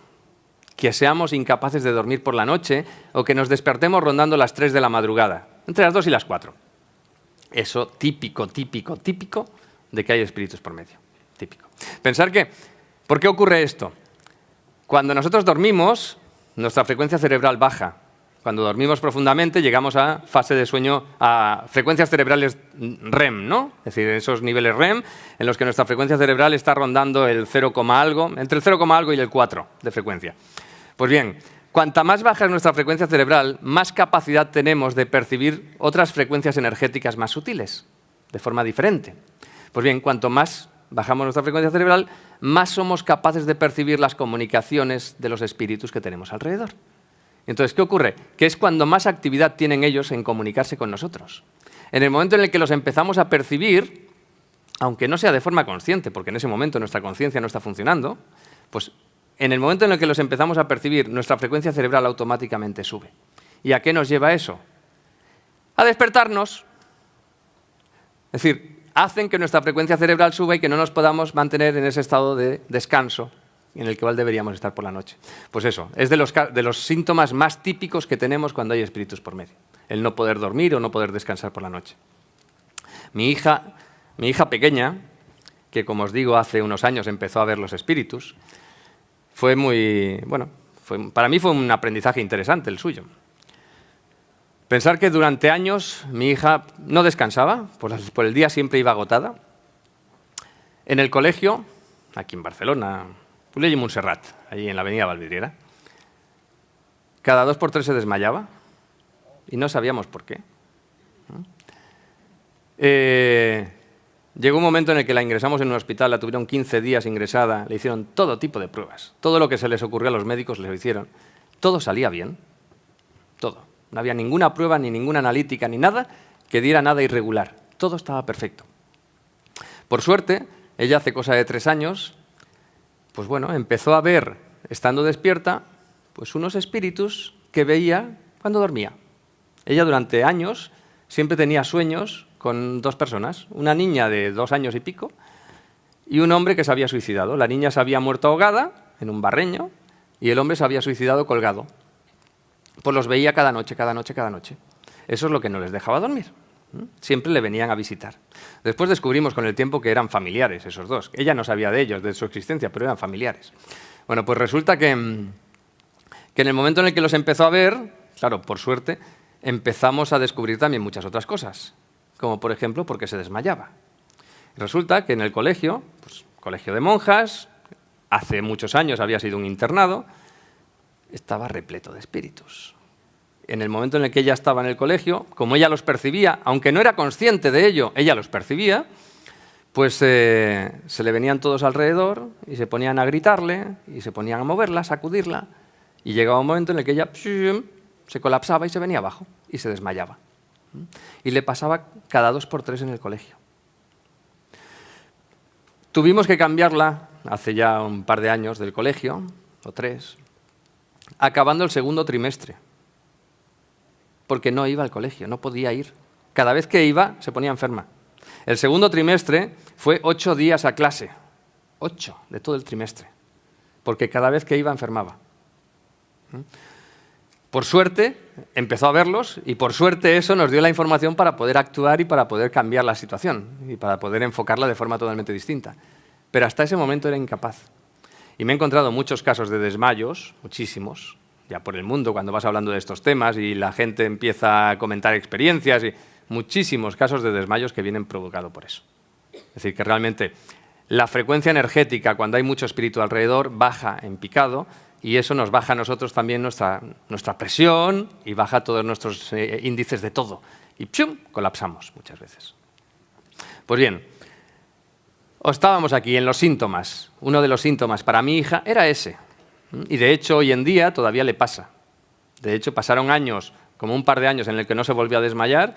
Que seamos incapaces de dormir por la noche o que nos despertemos rondando las 3 de la madrugada, entre las 2 y las 4. Eso típico de que hay espíritus por medio. Típico. Pensar que, ¿por qué ocurre esto? Cuando nosotros dormimos, nuestra frecuencia cerebral baja. Cuando dormimos profundamente, llegamos a fase de sueño, a frecuencias cerebrales REM, ¿no? Es decir, esos niveles REM en los que nuestra frecuencia cerebral está rondando el 0, algo, entre el 0, algo y el 4 de frecuencia. Pues bien, cuanta más baja es nuestra frecuencia cerebral, más capacidad tenemos de percibir otras frecuencias energéticas más sutiles, de forma diferente. Pues bien, cuanto más bajamos nuestra frecuencia cerebral, más somos capaces de percibir las comunicaciones de los espíritus que tenemos alrededor. Entonces, ¿qué ocurre? Que es cuando más actividad tienen ellos en comunicarse con nosotros. En el momento en el que los empezamos a percibir, aunque no sea de forma consciente, porque en ese momento nuestra conciencia no está funcionando, pues en el momento en el que los empezamos a percibir, nuestra frecuencia cerebral automáticamente sube. ¿Y a qué nos lleva eso? A despertarnos. Es decir, hacen que nuestra frecuencia cerebral suba y que no nos podamos mantener en ese estado de descanso en el que deberíamos estar por la noche. Pues eso, es de los síntomas más típicos que tenemos cuando hay espíritus por medio. El no poder dormir o no poder descansar por la noche. Mi hija pequeña, que como os digo hace unos años empezó a ver los espíritus, para mí fue un aprendizaje interesante el suyo. Pensar que durante años mi hija no descansaba, por el día siempre iba agotada. En el colegio, aquí en Barcelona, Puig i Montserrat, allí en la avenida Valvidriera, cada 2 por 3 se desmayaba y no sabíamos por qué. Llegó un momento en el que la ingresamos en un hospital, la tuvieron 15 días ingresada, le hicieron todo tipo de pruebas. Todo lo que se les ocurrió a los médicos les lo hicieron. Todo salía bien, todo. No había ninguna prueba, ni ninguna analítica, ni nada que diera nada irregular. Todo estaba perfecto. Por suerte, ella hace cosa de 3 años, pues bueno, empezó a ver, estando despierta, pues unos espíritus que veía cuando dormía. Ella durante años siempre tenía sueños con 2 personas, una niña de 2 años y pico y un hombre que se había suicidado. La niña se había muerto ahogada en un barreño y el hombre se había suicidado colgado. Pues los veía cada noche, cada noche, cada noche. Eso es lo que no les dejaba dormir. Siempre le venían a visitar. Después descubrimos con el tiempo que eran familiares esos 2. Ella no sabía de ellos, de su existencia, pero eran familiares. Bueno, pues resulta que en el momento en el que los empezó a ver, claro, por suerte, empezamos a descubrir también muchas otras cosas, como por ejemplo, por qué se desmayaba. Resulta que en el colegio, pues, colegio de monjas, hace muchos años había sido un internado, estaba repleto de espíritus. En el momento en el que ella estaba en el colegio, como ella los percibía, aunque no era consciente de ello, ella los percibía, pues se le venían todos alrededor y se ponían a gritarle y se ponían a moverla, a sacudirla, y llegaba un momento en el que ella se colapsaba y se venía abajo y se desmayaba. Y le pasaba cada 2 por 3 en el colegio. Tuvimos que cambiarla hace ya un par de años del colegio, o 3, acabando el segundo trimestre, porque no iba al colegio, no podía ir. Cada vez que iba se ponía enferma. El segundo trimestre fue 8 días a clase, 8 de todo el trimestre, porque cada vez que iba enfermaba. Por suerte empezó a verlos y por suerte eso nos dio la información para poder actuar y para poder cambiar la situación y para poder enfocarla de forma totalmente distinta. Pero hasta ese momento era incapaz. Y me he encontrado muchos casos de desmayos, muchísimos, ya por el mundo cuando vas hablando de estos temas y la gente empieza a comentar experiencias y muchísimos casos de desmayos que vienen provocados por eso. Es decir, que realmente la frecuencia energética cuando hay mucho espíritu alrededor baja en picado y eso nos baja a nosotros también nuestra presión y baja todos nuestros índices de todo. Y ¡pum!, colapsamos muchas veces. Pues bien, estábamos aquí en los síntomas. Uno de los síntomas para mi hija era ese. Y de hecho, hoy en día todavía le pasa. De hecho, pasaron años, como un par de años, en el que no se volvió a desmayar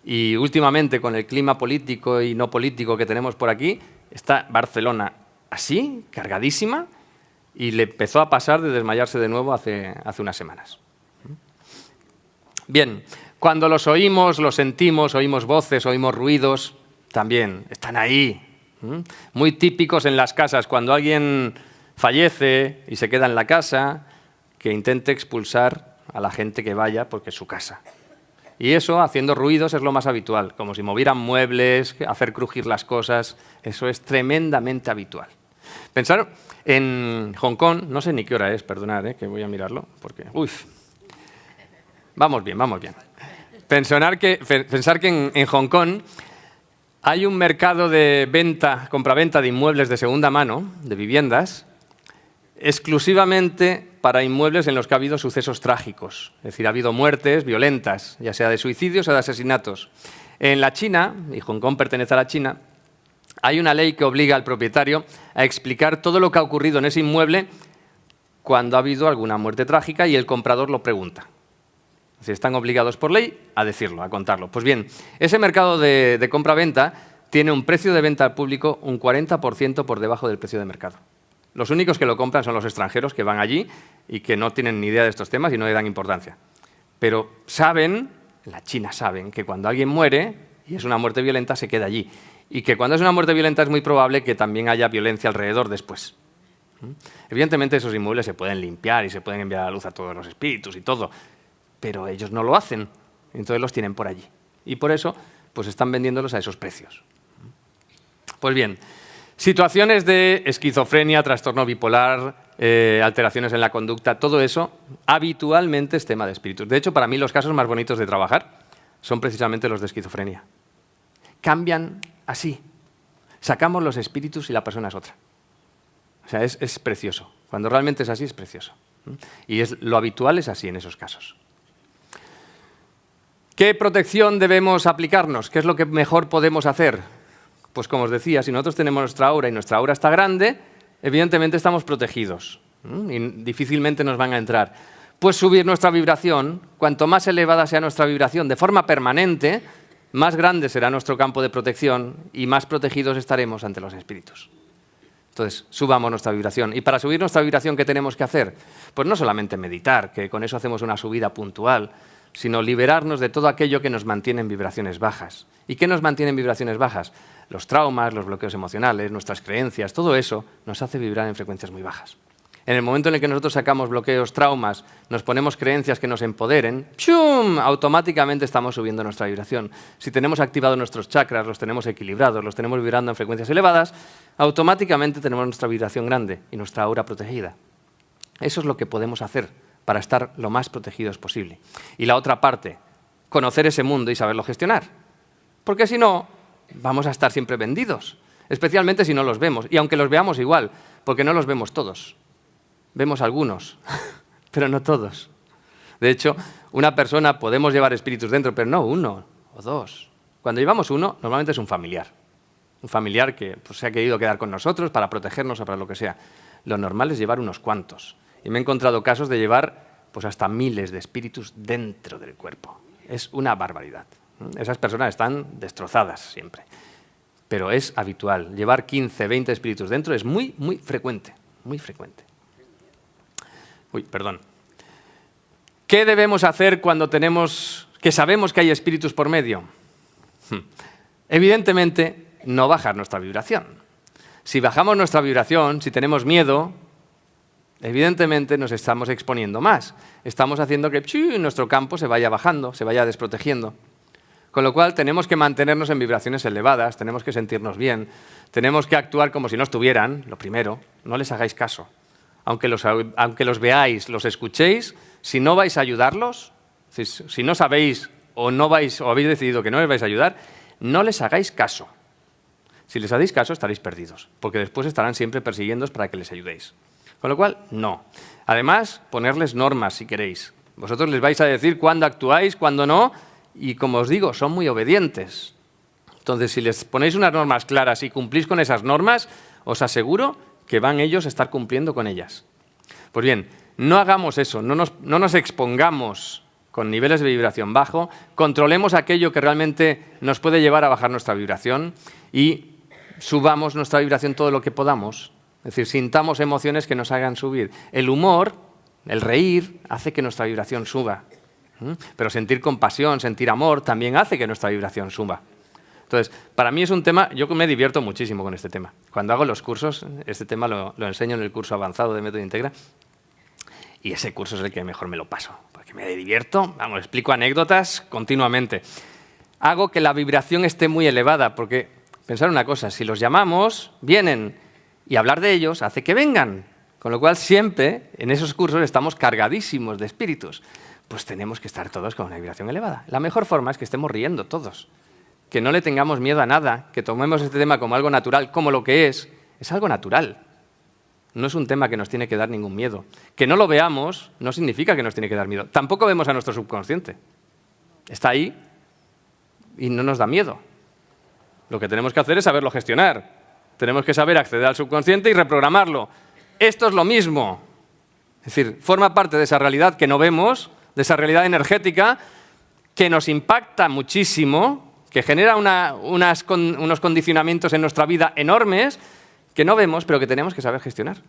y últimamente, con el clima político y no político que tenemos por aquí, está Barcelona así, cargadísima, y le empezó a pasar de desmayarse de nuevo hace unas semanas. Bien, cuando los oímos, los sentimos, oímos voces, oímos ruidos, también están ahí. Muy típicos en las casas, cuando alguien fallece y se queda en la casa, que intente expulsar a la gente que vaya porque es su casa. Y eso, haciendo ruidos, es lo más habitual, como si movieran muebles, hacer crujir las cosas, eso es tremendamente habitual. Pensar en Hong Kong, no sé ni qué hora es, perdonad, que voy a mirarlo, porque... Uy, vamos bien, vamos bien. Pensar que en Hong Kong hay un mercado de compraventa de inmuebles de segunda mano, de viviendas, exclusivamente para inmuebles en los que ha habido sucesos trágicos. Es decir, ha habido muertes violentas, ya sea de suicidios o de asesinatos. En la China, y Hong Kong pertenece a la China, hay una ley que obliga al propietario a explicar todo lo que ha ocurrido en ese inmueble cuando ha habido alguna muerte trágica y el comprador lo pregunta. Es decir, están obligados por ley a decirlo, a contarlo. Pues bien, ese mercado de compra-venta tiene un precio de venta al público un 40% por debajo del precio de mercado. Los únicos que lo compran son los extranjeros que van allí y que no tienen ni idea de estos temas y no le dan importancia. Pero saben, en la China saben, que cuando alguien muere y es una muerte violenta se queda allí. Y que cuando es una muerte violenta es muy probable que también haya violencia alrededor después. Evidentemente esos inmuebles se pueden limpiar y se pueden enviar a la luz a todos los espíritus y todo, pero ellos no lo hacen, entonces los tienen por allí. Y por eso pues están vendiéndolos a esos precios. Pues bien, situaciones de esquizofrenia, trastorno bipolar, alteraciones en la conducta, todo eso habitualmente es tema de espíritus. De hecho, para mí los casos más bonitos de trabajar son precisamente los de esquizofrenia. Cambian así. Sacamos los espíritus y la persona es otra. O sea, es precioso. Cuando realmente es así, es precioso. Y lo habitual es así en esos casos. ¿Qué protección debemos aplicarnos? ¿Qué es lo que mejor podemos hacer? Pues como os decía, si nosotros tenemos nuestra aura y nuestra aura está grande, evidentemente estamos protegidos y difícilmente nos van a entrar. Pues subir nuestra vibración, cuanto más elevada sea nuestra vibración de forma permanente, más grande será nuestro campo de protección y más protegidos estaremos ante los espíritus. Entonces, subamos nuestra vibración. Y para subir nuestra vibración, ¿qué tenemos que hacer? Pues no solamente meditar, que con eso hacemos una subida puntual, sino liberarnos de todo aquello que nos mantiene en vibraciones bajas. ¿Y qué nos mantiene en vibraciones bajas? Los traumas, los bloqueos emocionales, nuestras creencias, todo eso nos hace vibrar en frecuencias muy bajas. En el momento en el que nosotros sacamos bloqueos, traumas, nos ponemos creencias que nos empoderen, ¡chum!, automáticamente estamos subiendo nuestra vibración. Si tenemos activados nuestros chakras, los tenemos equilibrados, los tenemos vibrando en frecuencias elevadas, automáticamente tenemos nuestra vibración grande y nuestra aura protegida. Eso es lo que podemos hacer para estar lo más protegidos posible. Y la otra parte, conocer ese mundo y saberlo gestionar. Porque si no, vamos a estar siempre vendidos, especialmente si no los vemos. Y aunque los veamos igual, porque no los vemos todos. Vemos algunos, pero no todos. De hecho, una persona podemos llevar espíritus dentro, pero no uno o dos. Cuando llevamos uno, normalmente es un familiar. Un familiar que pues, se ha querido quedar con nosotros para protegernos o para lo que sea. Lo normal es llevar unos cuantos. Y me he encontrado casos de llevar pues, hasta miles de espíritus dentro del cuerpo. Es una barbaridad. Esas personas están destrozadas siempre. Pero es habitual. Llevar 15, 20 espíritus dentro es muy, muy frecuente. Muy frecuente. Uy, perdón. ¿Qué debemos hacer cuando sabemos que hay espíritus por medio? Evidentemente, no bajar nuestra vibración. Si bajamos nuestra vibración, si tenemos miedo, evidentemente nos estamos exponiendo más. Estamos haciendo que nuestro campo se vaya bajando, se vaya desprotegiendo. Con lo cual, tenemos que mantenernos en vibraciones elevadas, tenemos que sentirnos bien, tenemos que actuar como si no estuvieran, lo primero, no les hagáis caso. Aunque los veáis, los escuchéis, si no vais a ayudarlos, si no sabéis o habéis decidido que no les vais a ayudar, no les hagáis caso. Si les hacéis caso, estaréis perdidos, porque después estarán siempre persiguiéndoos para que les ayudéis. Con lo cual, no. Además, ponerles normas si queréis. Vosotros les vais a decir cuándo actuáis, cuándo no, y como os digo, son muy obedientes. Entonces, si les ponéis unas normas claras y cumplís con esas normas, os aseguro que van ellos a estar cumpliendo con ellas. Pues bien, no hagamos eso, no nos expongamos con niveles de vibración bajo, controlemos aquello que realmente nos puede llevar a bajar nuestra vibración y subamos nuestra vibración todo lo que podamos. Es decir, sintamos emociones que nos hagan subir. El humor, el reír, hace que nuestra vibración suba. Pero sentir compasión, sentir amor, también hace que nuestra vibración suba. Entonces, para mí es un tema, yo me divierto muchísimo con este tema. Cuando hago los cursos, este tema lo enseño en el curso avanzado de Método Integra, y ese curso es el que mejor me lo paso, porque me divierto, explico anécdotas continuamente. Hago que la vibración esté muy elevada, porque, pensar una cosa, si los llamamos, vienen, y hablar de ellos hace que vengan. Con lo cual, siempre, en esos cursos, estamos cargadísimos de espíritus. Pues tenemos que estar todos con una vibración elevada. La mejor forma es que estemos riendo todos. Que no le tengamos miedo a nada, que tomemos este tema como algo natural, como lo que es algo natural. No es un tema que nos tiene que dar ningún miedo. Que no lo veamos no significa que nos tiene que dar miedo. Tampoco vemos a nuestro subconsciente. Está ahí y no nos da miedo. Lo que tenemos que hacer es saberlo gestionar. Tenemos que saber acceder al subconsciente y reprogramarlo. Esto es lo mismo. Es decir, forma parte de esa realidad que no vemos, de esa realidad energética que nos impacta muchísimo, que genera unos condicionamientos en nuestra vida enormes que no vemos, pero que tenemos que saber gestionar.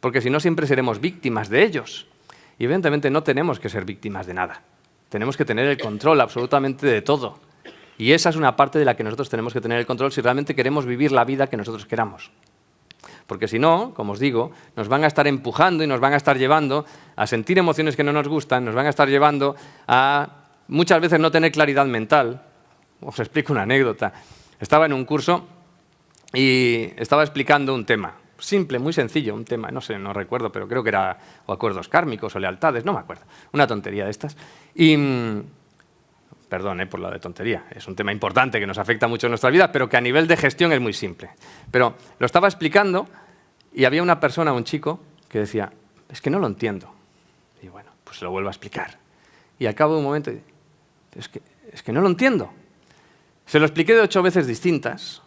Porque si no, siempre seremos víctimas de ellos. Y evidentemente no tenemos que ser víctimas de nada. Tenemos que tener el control absolutamente de todo. Y esa es una parte de la que nosotros tenemos que tener el control si realmente queremos vivir la vida que nosotros queramos. Porque si no, como os digo, nos van a estar empujando y nos van a estar llevando a sentir emociones que no nos gustan, nos van a estar llevando a muchas veces no tener claridad mental. Os explico una anécdota. Estaba en un curso y estaba explicando un tema. Simple, muy sencillo, un tema, no sé, no recuerdo, pero creo que era o acuerdos kármicos o lealtades, no me acuerdo. Una tontería de estas. Y, perdón por la de tontería, es un tema importante que nos afecta mucho en nuestra vida, pero que a nivel de gestión es muy simple. Pero lo estaba explicando y había una persona, un chico, que decía, es que no lo entiendo. Y bueno, pues lo vuelvo a explicar. Y al cabo de un momento, es que no lo entiendo. Se lo expliqué de 8 veces distintas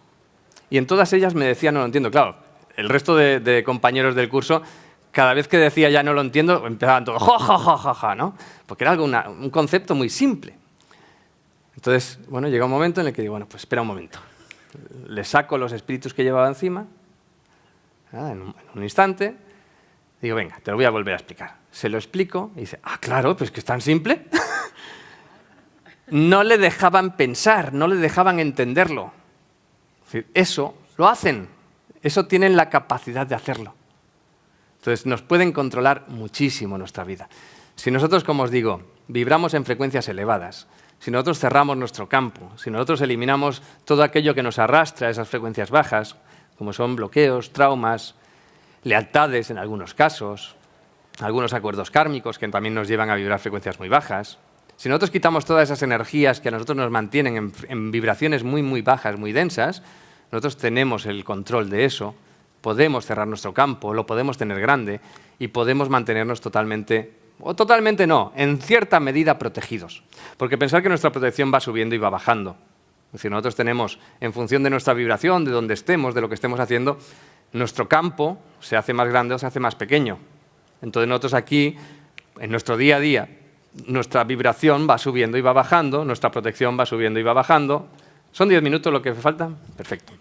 y en todas ellas me decía no lo entiendo. Claro, el resto de compañeros del curso, cada vez que decía ya no lo entiendo, empezaban todos, ja, ja, ja, ja, ja, ¿no? Porque era un concepto muy simple. Entonces, bueno, llega un momento en el que digo, bueno, pues espera un momento. Le saco los espíritus que llevaba encima, en un instante, digo, venga, te lo voy a volver a explicar. Se lo explico y dice, claro, pues que es tan simple. No le dejaban pensar, no le dejaban entenderlo. Es decir, eso lo hacen, eso tienen la capacidad de hacerlo. Entonces, nos pueden controlar muchísimo nuestra vida. Si nosotros, como os digo, vibramos en frecuencias elevadas, si nosotros cerramos nuestro campo, si nosotros eliminamos todo aquello que nos arrastra a esas frecuencias bajas, como son bloqueos, traumas, lealtades en algunos casos, algunos acuerdos kármicos que también nos llevan a vibrar frecuencias muy bajas, si nosotros quitamos todas esas energías que a nosotros nos mantienen en vibraciones muy, muy bajas, muy densas, nosotros tenemos el control de eso, podemos cerrar nuestro campo, lo podemos tener grande y podemos mantenernos totalmente, o totalmente no, en cierta medida protegidos. Porque pensar que nuestra protección va subiendo y va bajando. Es decir, nosotros tenemos, en función de nuestra vibración, de donde estemos, de lo que estemos haciendo, nuestro campo se hace más grande o se hace más pequeño. Entonces nosotros aquí, en nuestro día a día, nuestra vibración va subiendo y va bajando, nuestra protección va subiendo y va bajando. ¿Son 10 minutos lo que falta? Perfecto.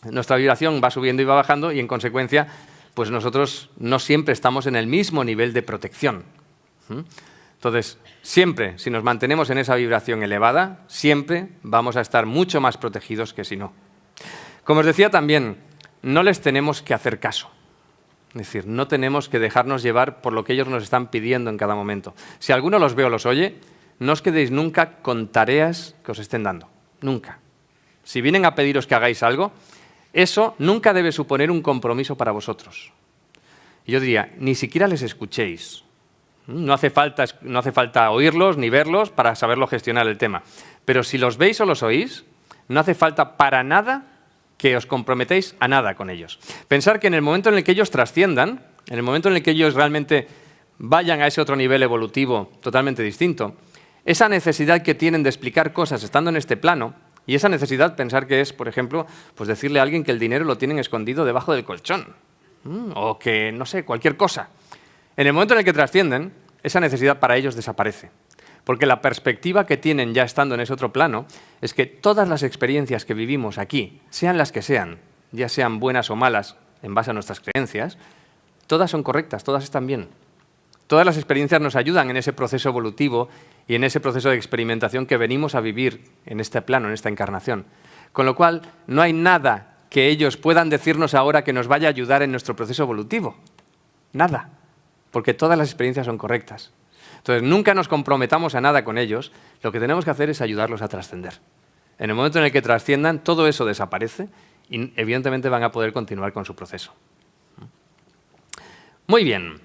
Nuestra vibración va subiendo y va bajando y, en consecuencia, pues nosotros no siempre estamos en el mismo nivel de protección. Entonces, siempre, si nos mantenemos en esa vibración elevada, siempre vamos a estar mucho más protegidos que si no. Como os decía también, no les tenemos que hacer caso. Es decir, no tenemos que dejarnos llevar por lo que ellos nos están pidiendo en cada momento. Si alguno los ve o los oye, no os quedéis nunca con tareas que os estén dando. Nunca. Si vienen a pediros que hagáis algo, eso nunca debe suponer un compromiso para vosotros. Y yo diría, ni siquiera les escuchéis. No hace falta oírlos ni verlos para saberlo gestionar el tema. Pero si los veis o los oís, no hace falta para nada que os comprometéis a nada con ellos. Pensar que en el momento en el que ellos trasciendan, en el momento en el que ellos realmente vayan a ese otro nivel evolutivo totalmente distinto, esa necesidad que tienen de explicar cosas estando en este plano, y esa necesidad pensar que es, por ejemplo, pues decirle a alguien que el dinero lo tienen escondido debajo del colchón, o que, no sé, cualquier cosa. En el momento en el que trascienden, esa necesidad para ellos desaparece. Porque la perspectiva que tienen ya estando en ese otro plano es que todas las experiencias que vivimos aquí, sean las que sean, ya sean buenas o malas en base a nuestras creencias, todas son correctas, todas están bien. Todas las experiencias nos ayudan en ese proceso evolutivo y en ese proceso de experimentación que venimos a vivir en este plano, en esta encarnación. Con lo cual, no hay nada que ellos puedan decirnos ahora que nos vaya a ayudar en nuestro proceso evolutivo. Nada. Porque todas las experiencias son correctas. Entonces, nunca nos comprometamos a nada con ellos. Lo que tenemos que hacer es ayudarlos a trascender. En el momento en el que trasciendan, todo eso desaparece y, evidentemente, van a poder continuar con su proceso. Muy bien.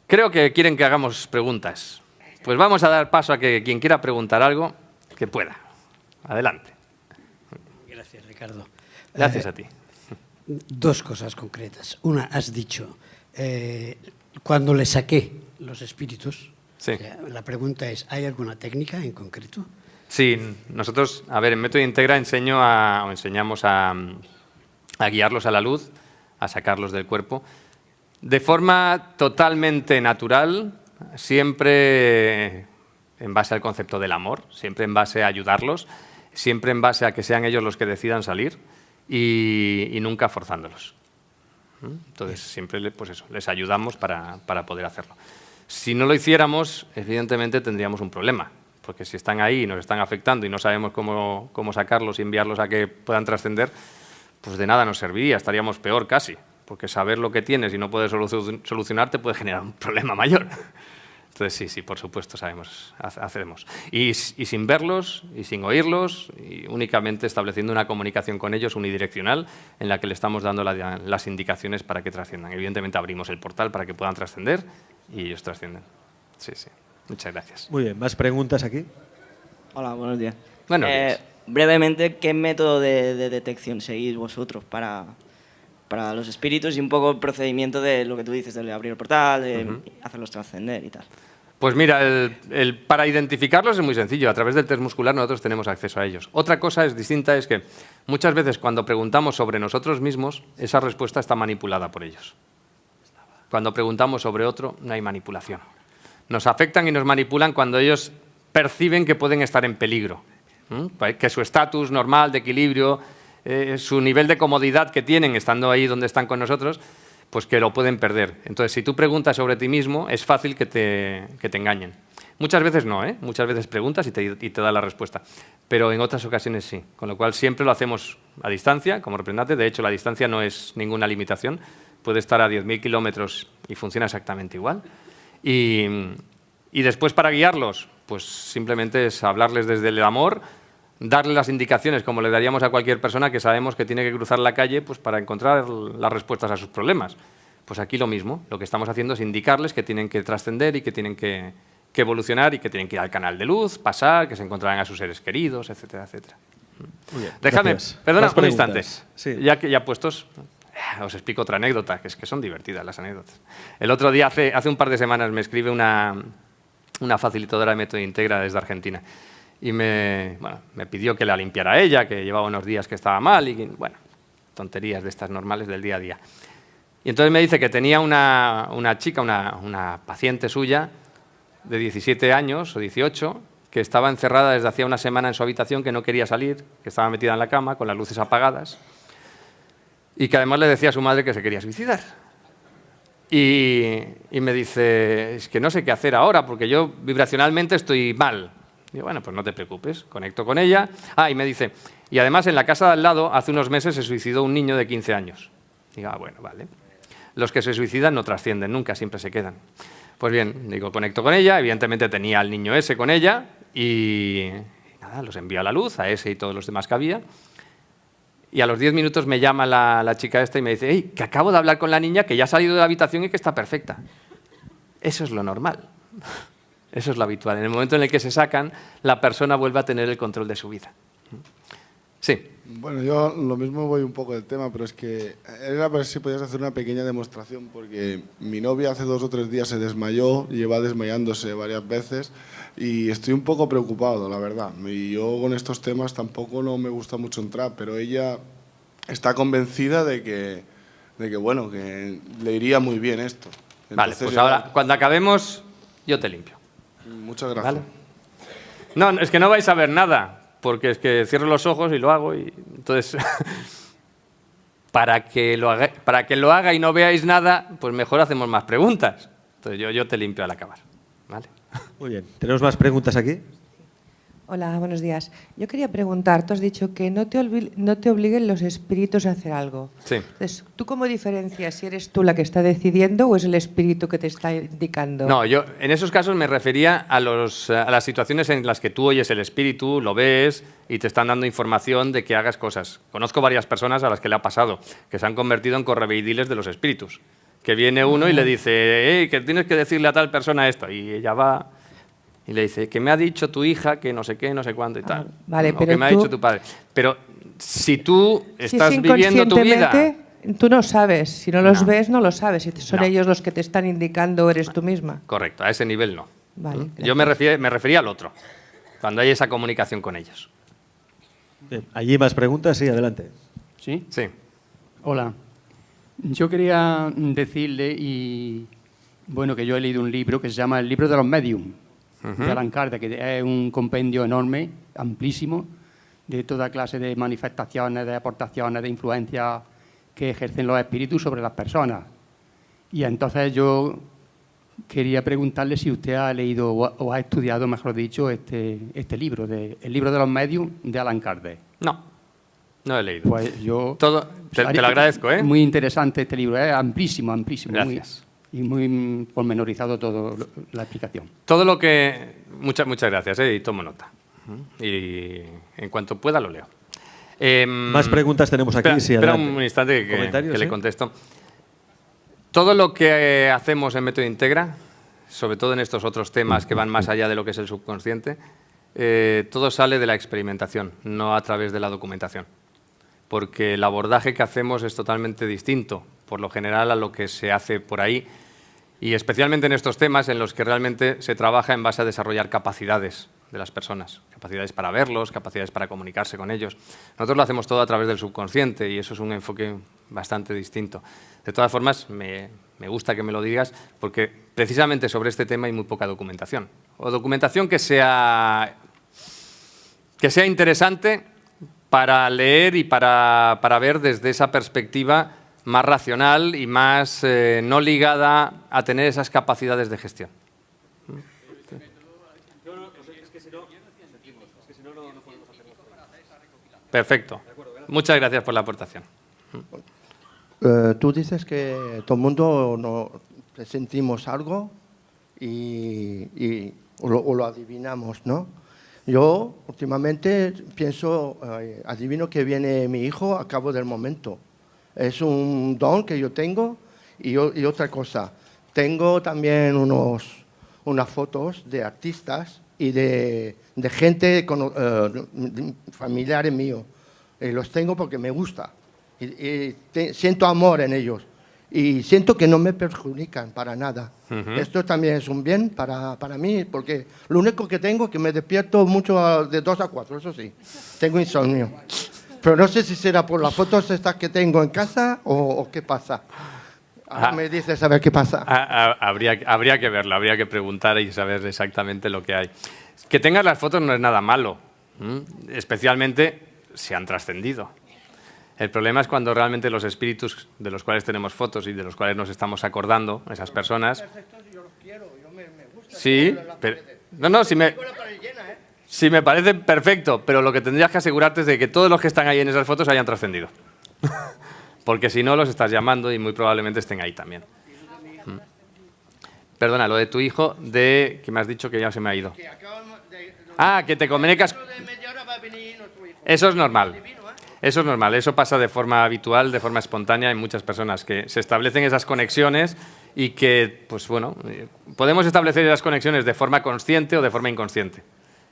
Creo que quieren que hagamos preguntas. Pues vamos a dar paso a que quien quiera preguntar algo, que pueda. Adelante. Gracias, Ricardo. Gracias a ti. Dos cosas concretas. Una, has dicho, cuando le saqué los espíritus, sí. La pregunta es, ¿hay alguna técnica en concreto? Sí, nosotros, a ver, en Método Integra enseñamos a guiarlos a la luz, a sacarlos del cuerpo, de forma totalmente natural, siempre en base al concepto del amor, siempre en base a ayudarlos, siempre en base a que sean ellos los que decidan salir y nunca forzándolos. Entonces, siempre pues eso, les ayudamos para poder hacerlo. Si no lo hiciéramos, evidentemente tendríamos un problema, porque si están ahí y nos están afectando y no sabemos cómo sacarlos y enviarlos a que puedan trascender, pues de nada nos serviría, estaríamos peor casi, porque saber lo que tienes y no poder solucionar te puede generar un problema mayor. Entonces, sí, por supuesto, hacemos. Y sin verlos, y sin oírlos, y únicamente estableciendo una comunicación con ellos unidireccional en la que le estamos dando las indicaciones para que trasciendan. Evidentemente, abrimos el portal para que puedan trascender y ellos trascienden. Sí. Muchas gracias. Muy bien, ¿más preguntas aquí? Hola, buenos días. Buenos días. Brevemente, ¿qué método de detección seguís vosotros para los espíritus y un poco el procedimiento de lo que tú dices, de abrir el portal, de hacerlos trascender y tal? Pues mira, para identificarlos es muy sencillo. A través del test muscular nosotros tenemos acceso a ellos. Otra cosa distinta es que muchas veces cuando preguntamos sobre nosotros mismos, esa respuesta está manipulada por ellos. Cuando preguntamos sobre otro, no hay manipulación. Nos afectan y nos manipulan cuando ellos perciben que pueden estar en peligro, que su estatus normal de equilibrio, su nivel de comodidad que tienen estando ahí donde están con nosotros, pues que lo pueden perder. Entonces, si tú preguntas sobre ti mismo, es fácil que te engañen. Muchas veces no, muchas veces preguntas y te da la respuesta, pero en otras ocasiones sí, con lo cual siempre lo hacemos a distancia, como representante. De hecho, la distancia no es ninguna limitación, puede estar a 10.000 kilómetros y funciona exactamente igual. Y después, para guiarlos, pues simplemente es hablarles desde el amor, darles las indicaciones como le daríamos a cualquier persona que sabemos que tiene que cruzar la calle pues, para encontrar las respuestas a sus problemas. Pues aquí lo mismo, lo que estamos haciendo es indicarles que tienen que trascender y que tienen que evolucionar y que tienen que ir al canal de luz, pasar, que se encontrarán a sus seres queridos, etcétera, etcétera. Muy bien, Déjame, gracias. perdona Más un instante, preguntas. Sí. ya puestos, os explico otra anécdota, que es que son divertidas las anécdotas. El otro día, hace un par de semanas, me escribe una facilitadora de Método Integra desde Argentina y me pidió que la limpiara a ella, que llevaba unos días que estaba mal y, bueno, tonterías de estas normales del día a día. Y entonces me dice que tenía una chica, una paciente suya, de 17 años o 18, que estaba encerrada desde hacía una semana en su habitación, que no quería salir, que estaba metida en la cama con las luces apagadas y que además le decía a su madre que se quería suicidar. Y me dice, es que no sé qué hacer ahora porque yo vibracionalmente estoy mal. Digo, bueno, pues no te preocupes, conecto con ella. Y me dice, y además en la casa de al lado hace unos meses se suicidó un niño de 15 años. Digo, bueno, vale. Los que se suicidan no trascienden nunca, siempre se quedan. Pues bien, digo, conecto con ella, evidentemente tenía al niño ese con ella y nada, los envío a la luz, a ese y todos los demás que había. Y a los 10 minutos me llama la chica esta y me dice, hey, que acabo de hablar con la niña, que ya ha salido de la habitación y que está perfecta. Eso es lo normal, eso es lo habitual. En el momento en el que se sacan, la persona vuelve a tener el control de su vida. Sí. Bueno, yo lo mismo voy un poco del tema, pero es que era para ver si podías hacer una pequeña demostración, porque mi novia hace 2 o 3 días se desmayó, lleva desmayándose varias veces y estoy un poco preocupado, la verdad. Y yo con estos temas tampoco no me gusta mucho entrar, pero ella está convencida de que bueno, que le iría muy bien esto. Entonces, vale, pues ahora, cuando acabemos, yo te limpio. Muchas gracias. ¿Vale? No, es que no vais a ver nada. Porque es que cierro los ojos y lo hago y entonces para que lo haga y no veáis nada, pues mejor hacemos más preguntas. Entonces yo te limpio al acabar, ¿vale? Muy bien. ¿Tenemos más preguntas aquí? Hola, buenos días. Yo quería preguntar, tú has dicho que no te obliguen los espíritus a hacer algo. Sí. Entonces, ¿tú cómo diferencias si eres tú la que está decidiendo o es el espíritu que te está indicando? No, yo en esos casos me refería a las situaciones en las que tú oyes el espíritu, lo ves y te están dando información de que hagas cosas. Conozco varias personas a las que le ha pasado, que se han convertido en correveidiles de los espíritus. Que viene uno y le dice, hey, que tienes que decirle a tal persona esto. Y ella va y le dice, que me ha dicho tu hija que no sé qué, no sé cuándo y tal. Vale, o pero que me ha dicho tu padre. Pero si tú estás viviendo tu vida... Tú no sabes, si no los No. ves no lo sabes, si son No. ellos los que te están indicando o eres tú misma. Correcto, a ese nivel no. Vale, Yo me refería al otro, cuando hay esa comunicación con ellos. Bien. ¿Allí más preguntas? Sí, adelante. ¿Sí? Sí. Hola. Yo quería decirle, y bueno, que yo he leído un libro que se llama El libro de los medium, de Allan Kardec, que es un compendio enorme, amplísimo, de toda clase de manifestaciones, de aportaciones, de influencias que ejercen los espíritus sobre las personas. Y entonces yo quería preguntarle si usted ha leído o ha estudiado, mejor dicho, este libro, El libro de los medium, de Allan Kardec. No he leído. Pues yo... Te lo agradezco, ¿eh? Muy interesante este libro, es amplísimo, amplísimo. Gracias. Muy pormenorizado todo la explicación. Todo lo que... Muchas gracias, y tomo nota. Y en cuanto pueda lo leo. Más preguntas tenemos aquí. Espera, Sí, espera adelante. un instante que ¿Comentarios, le sí? contesto. Todo lo que hacemos en Método Integra, sobre todo en estos otros temas que van más allá de lo que es el subconsciente, todo sale de la experimentación, no a través de la documentación. Porque el abordaje que hacemos es totalmente distinto, por lo general, a lo que se hace por ahí. Y especialmente en estos temas en los que realmente se trabaja en base a desarrollar capacidades de las personas, capacidades para verlos, capacidades para comunicarse con ellos. Nosotros lo hacemos todo a través del subconsciente y eso es un enfoque bastante distinto. De todas formas, me gusta que me lo digas porque precisamente sobre este tema hay muy poca documentación. O documentación que sea interesante para leer y para ver desde esa perspectiva más racional y más no ligada a tener esas capacidades de gestión. Perfecto. Muchas gracias por la aportación. Tú dices que todo el mundo sentimos algo o lo adivinamos, ¿no? Yo últimamente pienso, adivino que viene mi hijo a cabo del momento. Es un don que yo tengo y otra cosa. Tengo también unas fotos de artistas y de gente familiares míos. Los tengo porque me gusta y siento amor en ellos y siento que no me perjudican para nada. Esto también es un bien para mí porque lo único que tengo es que me despierto mucho de 2 a 4, eso sí, tengo insomnio. Pero no sé si será por las fotos estas que tengo en casa o qué pasa. Ahora me dices a ver qué pasa. Habría que verlo, habría que preguntar y saber exactamente lo que hay. Que tengas las fotos no es nada malo, especialmente si han trascendido. El problema es cuando realmente los espíritus de los cuales tenemos fotos y de los cuales nos estamos acordando, esas personas... Sí, pero... No, si me parece perfecto, pero lo que tendrías que asegurarte es de que todos los que están ahí en esas fotos hayan trascendido. Porque si no, los estás llamando y muy probablemente estén ahí también. Perdona, lo de tu hijo, que me has dicho que ya se me ha ido. Que te comunicas... Eso es normal. Eso es normal. Eso pasa de forma habitual, de forma espontánea en muchas personas, que se establecen esas conexiones y que, pues bueno, podemos establecer esas conexiones de forma consciente o de forma inconsciente.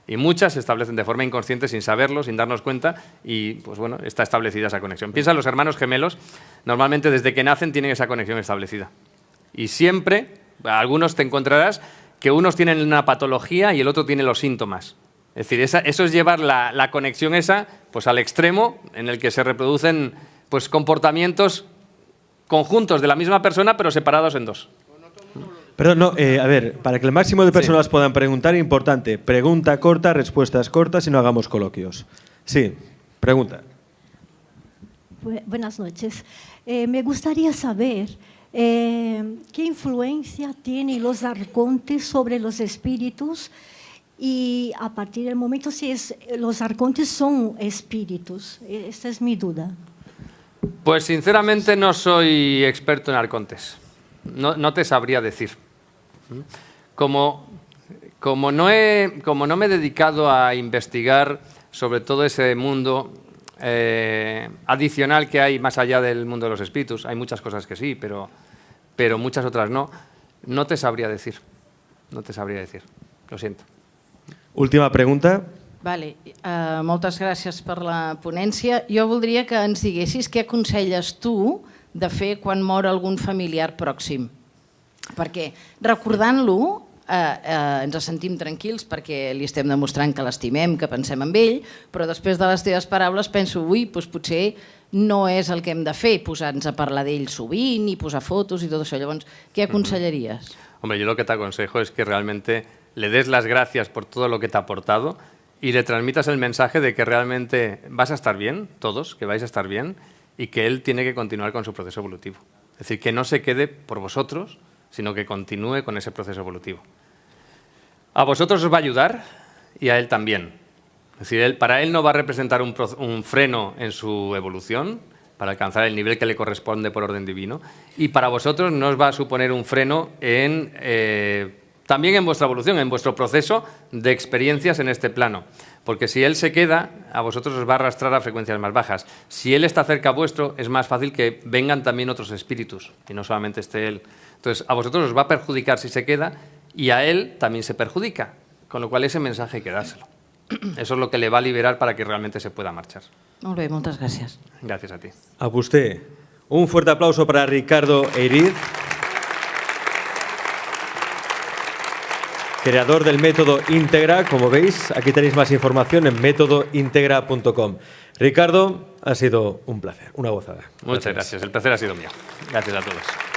Y muchas se establecen de forma inconsciente sin saberlo, sin darnos cuenta y, pues bueno, está establecida esa conexión. Piensa en los hermanos gemelos, normalmente desde que nacen tienen esa conexión establecida. Y siempre, algunos te encontrarás que unos tienen una patología y el otro tiene los síntomas. Es decir, eso es llevar la conexión esa pues, al extremo en el que se reproducen pues, comportamientos conjuntos de la misma persona pero separados en dos. Perdón, no, a ver, para que el máximo de personas puedan preguntar, importante, pregunta corta, respuestas cortas y no hagamos coloquios. Sí, pregunta. Buenas noches. Me gustaría saber qué influencia tienen los arcontes sobre los espíritus y a partir del momento si los arcontes son espíritus. Esta es mi duda. Pues sinceramente no soy experto en arcontes. No te sabría decir. Como no me he dedicado a investigar sobre todo ese mundo adicional que hay más allá del mundo de los espíritus, hay muchas cosas que sí, pero muchas otras no te sabría decir. No te sabría decir. Lo siento. Última pregunta. Vale, moltes gràcies per la ponència. Jo voldria que ens diguessis què aconselles tu de fer quan mor algun familiar pròxim. Perquè recordant-lo ens sentim tranquils perquè li estem demostrant que l'estimem, que pensem en ell, però després de les teves paraules penso, doncs potser no és el que hem de fer, posar-nos a parlar d'ell sovint i posar fotos i tot això. Llavors, què aconsellaries? Hombre, yo lo que te aconsejo es que realmente le des las gracias por todo lo que te ha aportado y le transmitas el mensaje de que realmente vas a estar bien, todos, que vais a estar bien y que él tiene que continuar con su proceso evolutivo. Es decir, que no se quede por vosotros, sino que continúe con ese proceso evolutivo. A vosotros os va a ayudar y a él también. Es decir, para él no va a representar un freno en su evolución para alcanzar el nivel que le corresponde por orden divino y para vosotros no os va a suponer un freno también en vuestra evolución, en vuestro proceso de experiencias en este plano. Porque si él se queda, a vosotros os va a arrastrar a frecuencias más bajas. Si él está cerca vuestro, es más fácil que vengan también otros espíritus y no solamente esté él. Entonces, a vosotros os va a perjudicar si se queda y a él también se perjudica. Con lo cual, ese mensaje hay que dárselo. Eso es lo que le va a liberar para que realmente se pueda marchar. Molt bé, moltes gràcies. Gracias a ti. A usted. Un fuerte aplauso para Ricardo Eiriz. creador del método Íntegra. Como veis, aquí tenéis más información en métodointegra.com. Ricardo, ha sido un placer, una gozada. Muchas gracias. El placer ha sido mío. Gracias a todos.